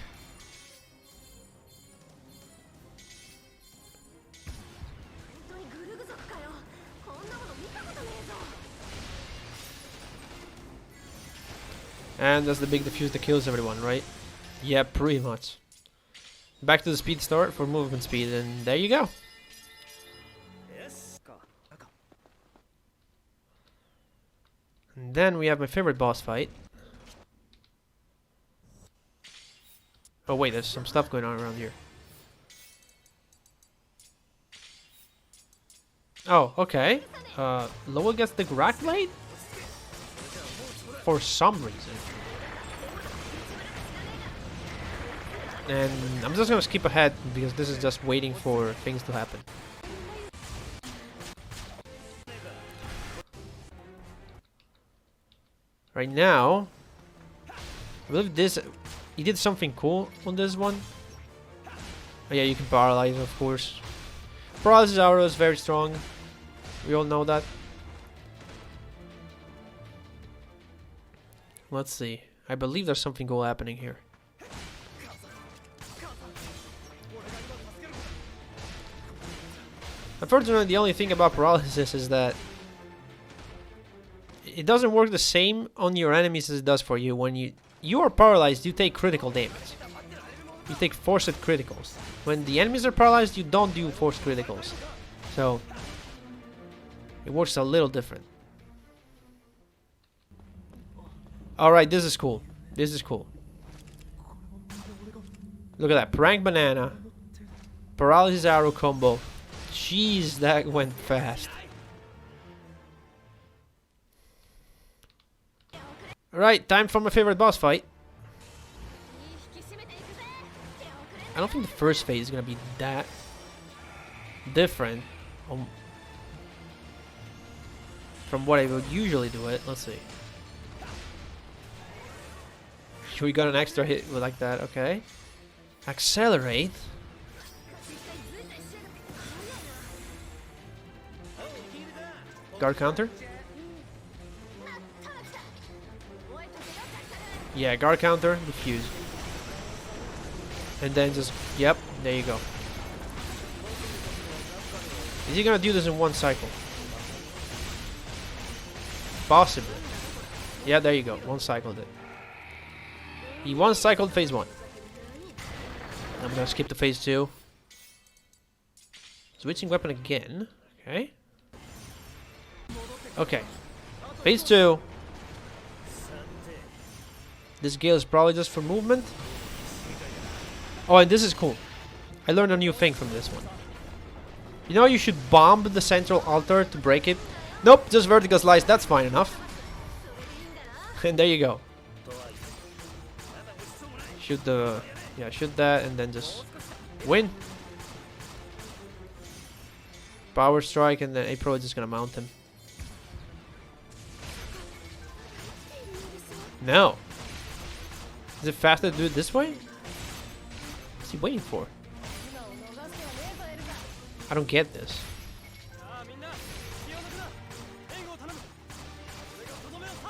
And that's the big diffuse that kills everyone, right? Yeah, pretty much. Back to the speed start for movement speed, and there you go. And then we have my favorite boss fight. Oh wait, there's some stuff going on around here. Oh, okay. Lowell gets the Grak Blade? For some reason. And I'm just gonna skip ahead because this is just waiting for things to happen. Right now, I believe this, he did something cool on this one. Oh yeah, you can paralyze, of course. Paralysis arrow is very strong. We all know that. Let's see. I believe there's something cool happening here. Unfortunately, the only thing about paralysis is that it doesn't work the same on your enemies as it does for you. When you are paralyzed, you take critical damage. You take forced criticals. When the enemies are paralyzed, you don't do forced criticals. So it works a little different. Alright, this is cool. This is cool. Look at that. Prank banana. Paralysis arrow combo. Jeez, that went fast. Alright, time for my favorite boss fight. I don't think the first phase is gonna be that different from what I would usually do it. Let's see. We got an extra hit like that, okay. Accelerate. Guard counter. Yeah, guard counter, defuse. And then just, yep, there you go. Is he gonna do this in one cycle? Possibly. Yeah, there you go, one cycled it. He one cycled phase 1. I'm gonna skip to phase 2. Switching weapon again, okay. Okay, phase 2. This gale is probably just for movement. Oh, and this is cool. I learned a new thing from this one. You know, you should bomb the central altar to break it. Nope, just vertical slice. That's fine enough. And there you go. Shoot the... yeah, shoot that and then just win. Power strike and then April is just gonna mount him. No. Is it faster to do it this way? What's he waiting for? I don't get this.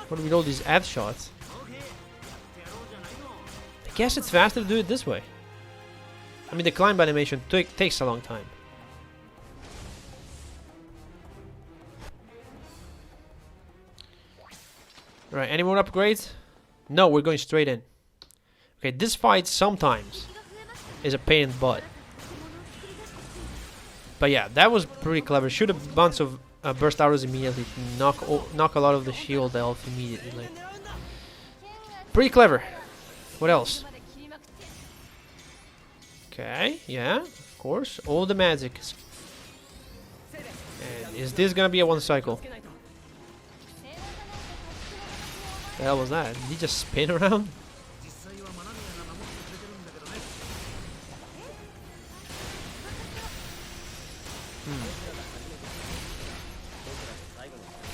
What are with all these ad shots? I guess it's faster to do it this way. I mean, the climb animation takes a long time. Right, any more upgrades? No, we're going straight in. Okay, this fight sometimes is a pain in the butt. But yeah, that was pretty clever. Shoot a bunch of burst arrows immediately to knock a lot of the shield health immediately. Pretty clever. What else? Okay, yeah, of course. All the magic. And is this gonna be a one cycle? The hell was that? Did he just spin around?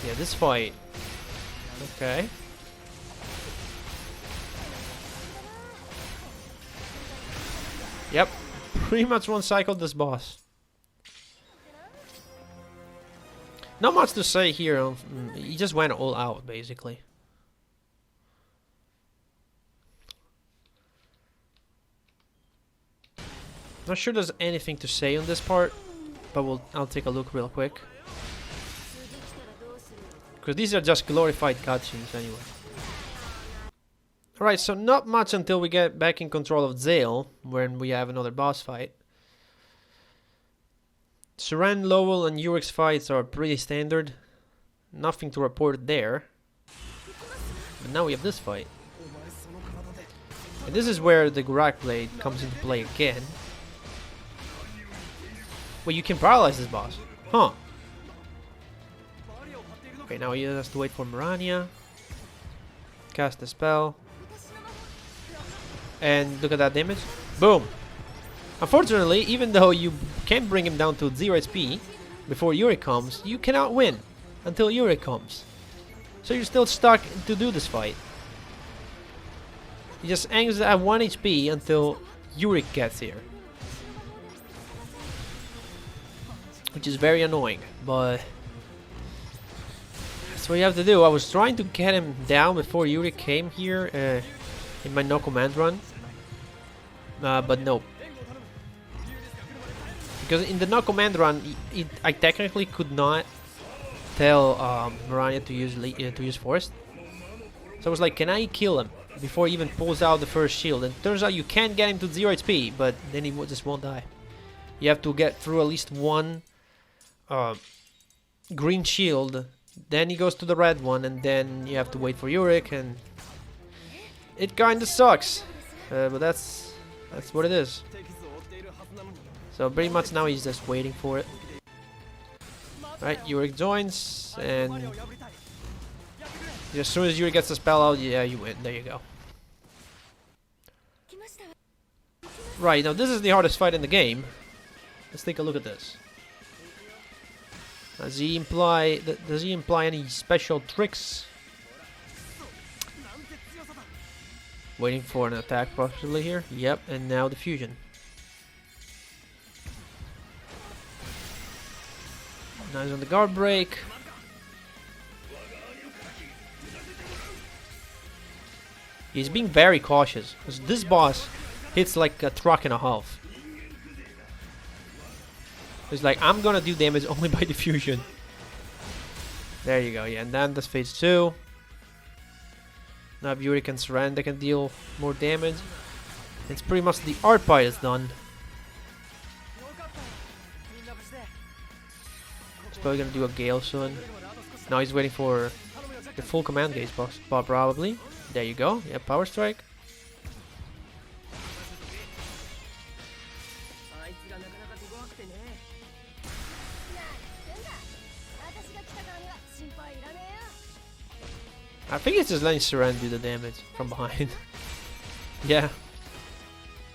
Yeah, this fight. Okay. Yep. Pretty much one cycled this boss. Not much to say here. He just went all out, basically. Not sure there's anything to say on this part, but I'll take a look real quick. Because these are just glorified cutscenes anyway. Alright, so not much until we get back in control of Zale, when we have another boss fight. Seren, Lowell and Urik's fights are pretty standard. Nothing to report there. But now we have this fight. And this is where the Gurak Blade comes into play again. Well, you can paralyze this boss. Huh. Okay, now he has to wait for Mirania. Cast the spell. And look at that damage. Boom. Unfortunately, even though you can bring him down to 0 HP before Yuri comes, you cannot win until Yuri comes. So you're still stuck to do this fight. He just hangs at 1 HP until Yuri gets here. Which is very annoying, but that's what you have to do. I was trying to get him down before Yuri came here in my no command run. But no. Because in the no command run, I technically could not tell Mirania to use Force. So I was like, can I kill him before he even pulls out the first shield? And turns out you can get him to 0 HP, but then he just won't die. You have to get through at least one green shield, then he goes to the red one, and then you have to wait for Yurik, and it kinda sucks. But that's what it is. So pretty much now he's just waiting for it. Right, Yurik joins, and as soon as Yurik gets the spell out, yeah, you win. There you go. Right, now this is the hardest fight in the game. Let's take a look at this. Does he imply any special tricks? Waiting for an attack possibly here. Yep, and now the fusion. Nice on the guard break. He's being very cautious because this boss hits like a truck and a half. He's like, I'm gonna do damage only by diffusion. There you go, yeah, and then that's phase 2. Now if Yuri can surrender, can deal more damage. It's pretty much the art part is done. He's probably gonna do a Gale soon. Now he's waiting for the full command gauge boss, probably. There you go, yeah, power strike. I think it's just letting Seren do the damage from behind. Yeah.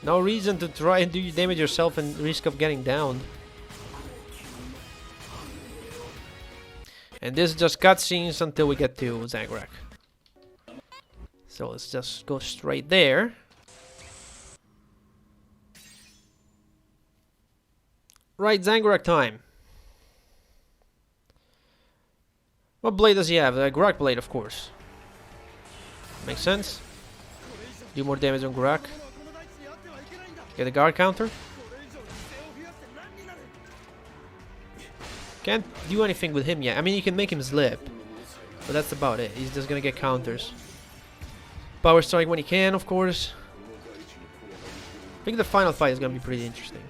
No reason to try and do damage yourself and risk of getting down. And this is just cutscenes until we get to Zangrak. So let's just go straight there. Right, Zangrak time. What blade does he have? The Gurak blade, of course. Makes sense. Do more damage on Gurak. Get a guard counter. Can't do anything with him yet. I mean, you can make him slip, but that's about it. He's just gonna get counters. Power strike when he can, of course. I think the final fight is gonna be pretty interesting.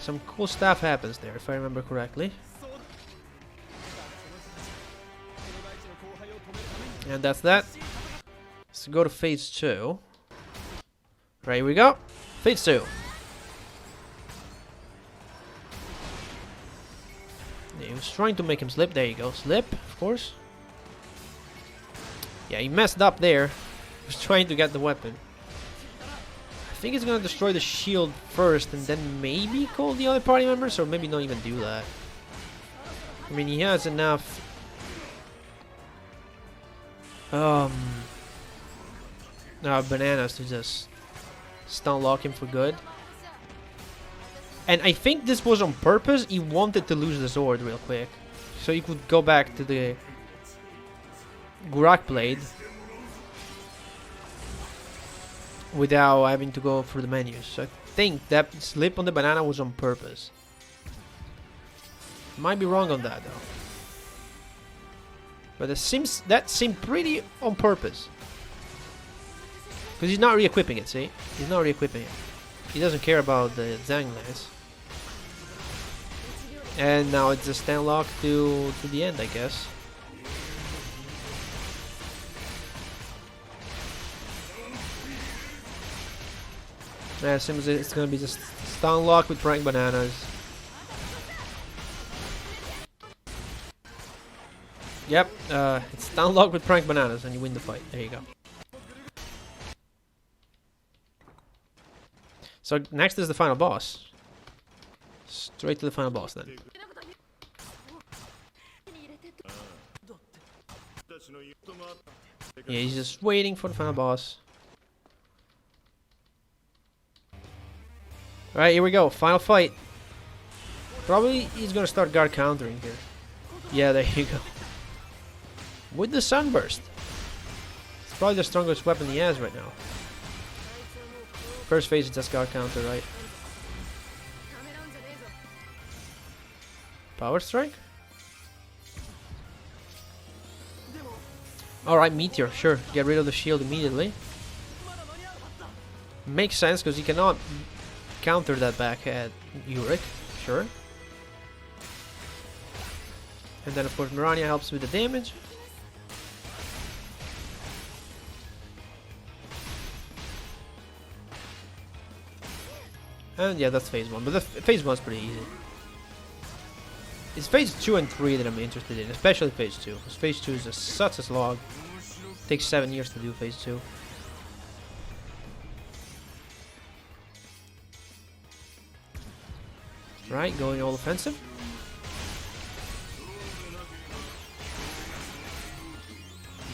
Some cool stuff happens there, if I remember correctly. And that's that. Let's go to phase 2. Right, here we go. Phase 2. Yeah, he was trying to make him slip. There you go. Slip, of course. Yeah, he messed up there. He was trying to get the weapon. I think he's gonna destroy the shield first and then maybe call the other party members, or maybe not even do that. I mean, he has enough bananas to just stun lock him for good. And I think this was on purpose. He wanted to lose the sword real quick, so he could go back to the Gurak blade without having to go through the menus. So I think that slip on the banana was on purpose. Might be wrong on that though. But that seemed pretty on purpose. Because he's not re-equipping it, see? He's not re-equipping it. He doesn't care about the Zang Lance. And now it's a stand lock to the end, I guess. Yeah, seems it's gonna be just stun lock with prank bananas. Yep, it's stun lock with prank bananas and you win the fight. There you go. So next is the final boss. Straight to the final boss then. Yeah, he's just waiting for the final boss. Alright, here we go. Final fight. Probably he's gonna start guard countering here. Yeah, there you go. With the sunburst. It's probably the strongest weapon he has right now. First phase is just guard counter, right? Power strike? Alright, meteor, sure. Get rid of the shield immediately. Makes sense because you cannot counter that back at Yurik, sure. And then of course Mirania helps with the damage. And yeah, that's phase 1, but the phase 1's pretty easy. It's phase 2 and 3 that I'm interested in, especially phase 2, because phase 2 is just such a slog. Takes 7 years to do phase 2. Right, going all offensive.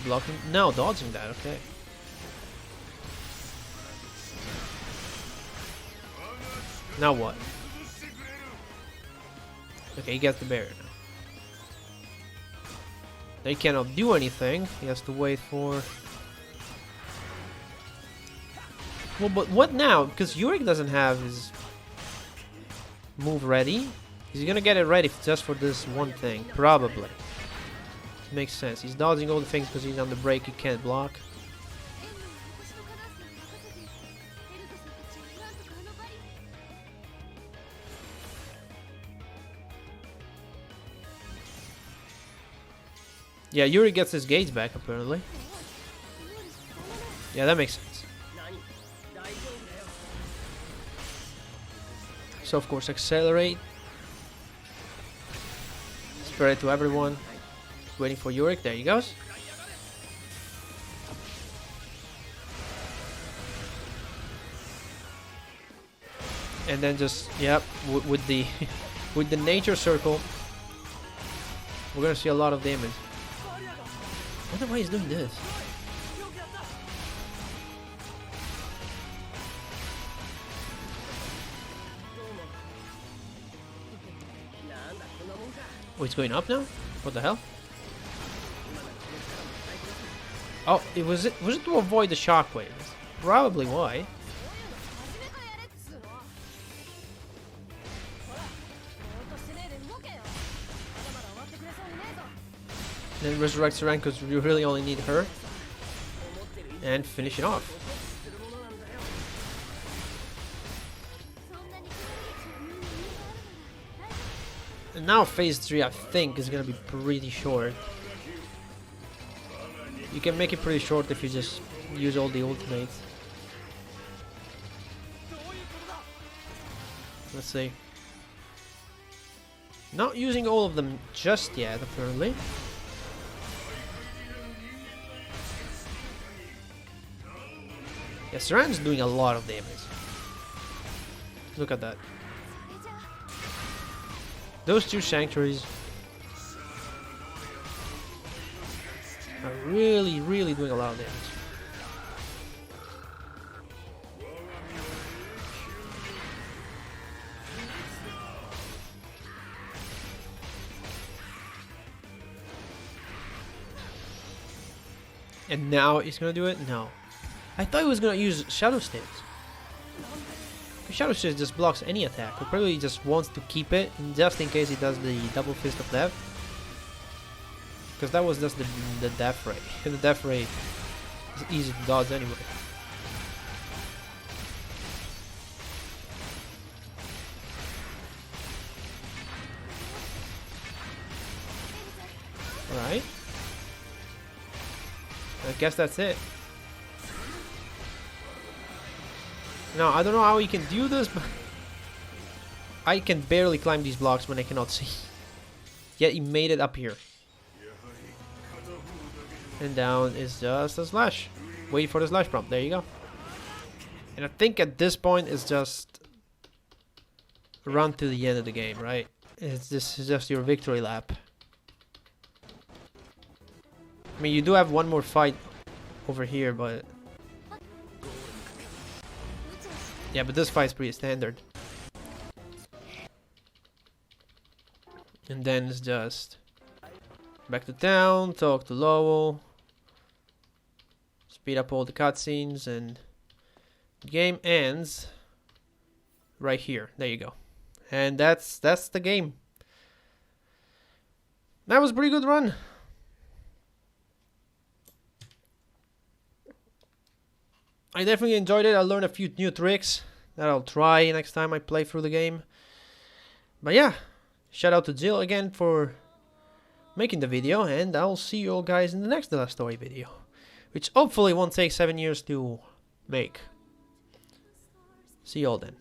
Blocking, no, dodging that, okay. Now what? Okay, he gets the barrier now. They cannot do anything. He has to wait for... Well, but what now? Because Yurik doesn't have his move ready. He's gonna get it ready just for this one thing. Probably. Makes sense. He's dodging all the things because he's on the break. He can't block. Yeah, Yuri gets his gauge back apparently. Yeah, that makes sense. So of course accelerate. Spread it to everyone. Waiting for Yurik. There he goes. And then just yep, with the with the nature circle, we're gonna see a lot of damage. I wonder why he's doing this. Oh, it's going up now? What the hell? Oh, was it to avoid the shockwave? Probably why. Then resurrect Saran because you really only need her. And finish it off. And now phase 3 I think is gonna be pretty short. You can make it pretty short if you just use all the ultimates. Let's see. Not using all of them just yet, apparently. Yeah, Saran's doing a lot of damage. Look at that. Those two sanctuaries are really, really doing a lot of damage. And now he's gonna do it? No. I thought he was gonna use Shadow Stance. Shadow Stance just blocks any attack. He probably just wants to keep it just in case he does the double fist of death. Because that was just the death ray. And the death ray is easy to dodge anyway. Alright. I guess that's it. Now, I don't know how he can do this, but I can barely climb these blocks when I cannot see. Yet he made it up here. And down is just a slash. Wait for the slash prompt. There you go. And I think at this point it's just run to the end of the game, right? This is just your victory lap. I mean, you do have one more fight over here, but yeah, but this fight's pretty standard. And then it's just back to town, talk to Lowell, speed up all the cutscenes, and the game ends right here. There you go. And that's the game. That was a pretty good run. I definitely enjoyed it. I learned a few new tricks that I'll try next time I play through the game. But yeah, shout out to Jill again for making the video, and I'll see you all guys in the next The Last Story video, which hopefully won't take 7 years to make. See you all then.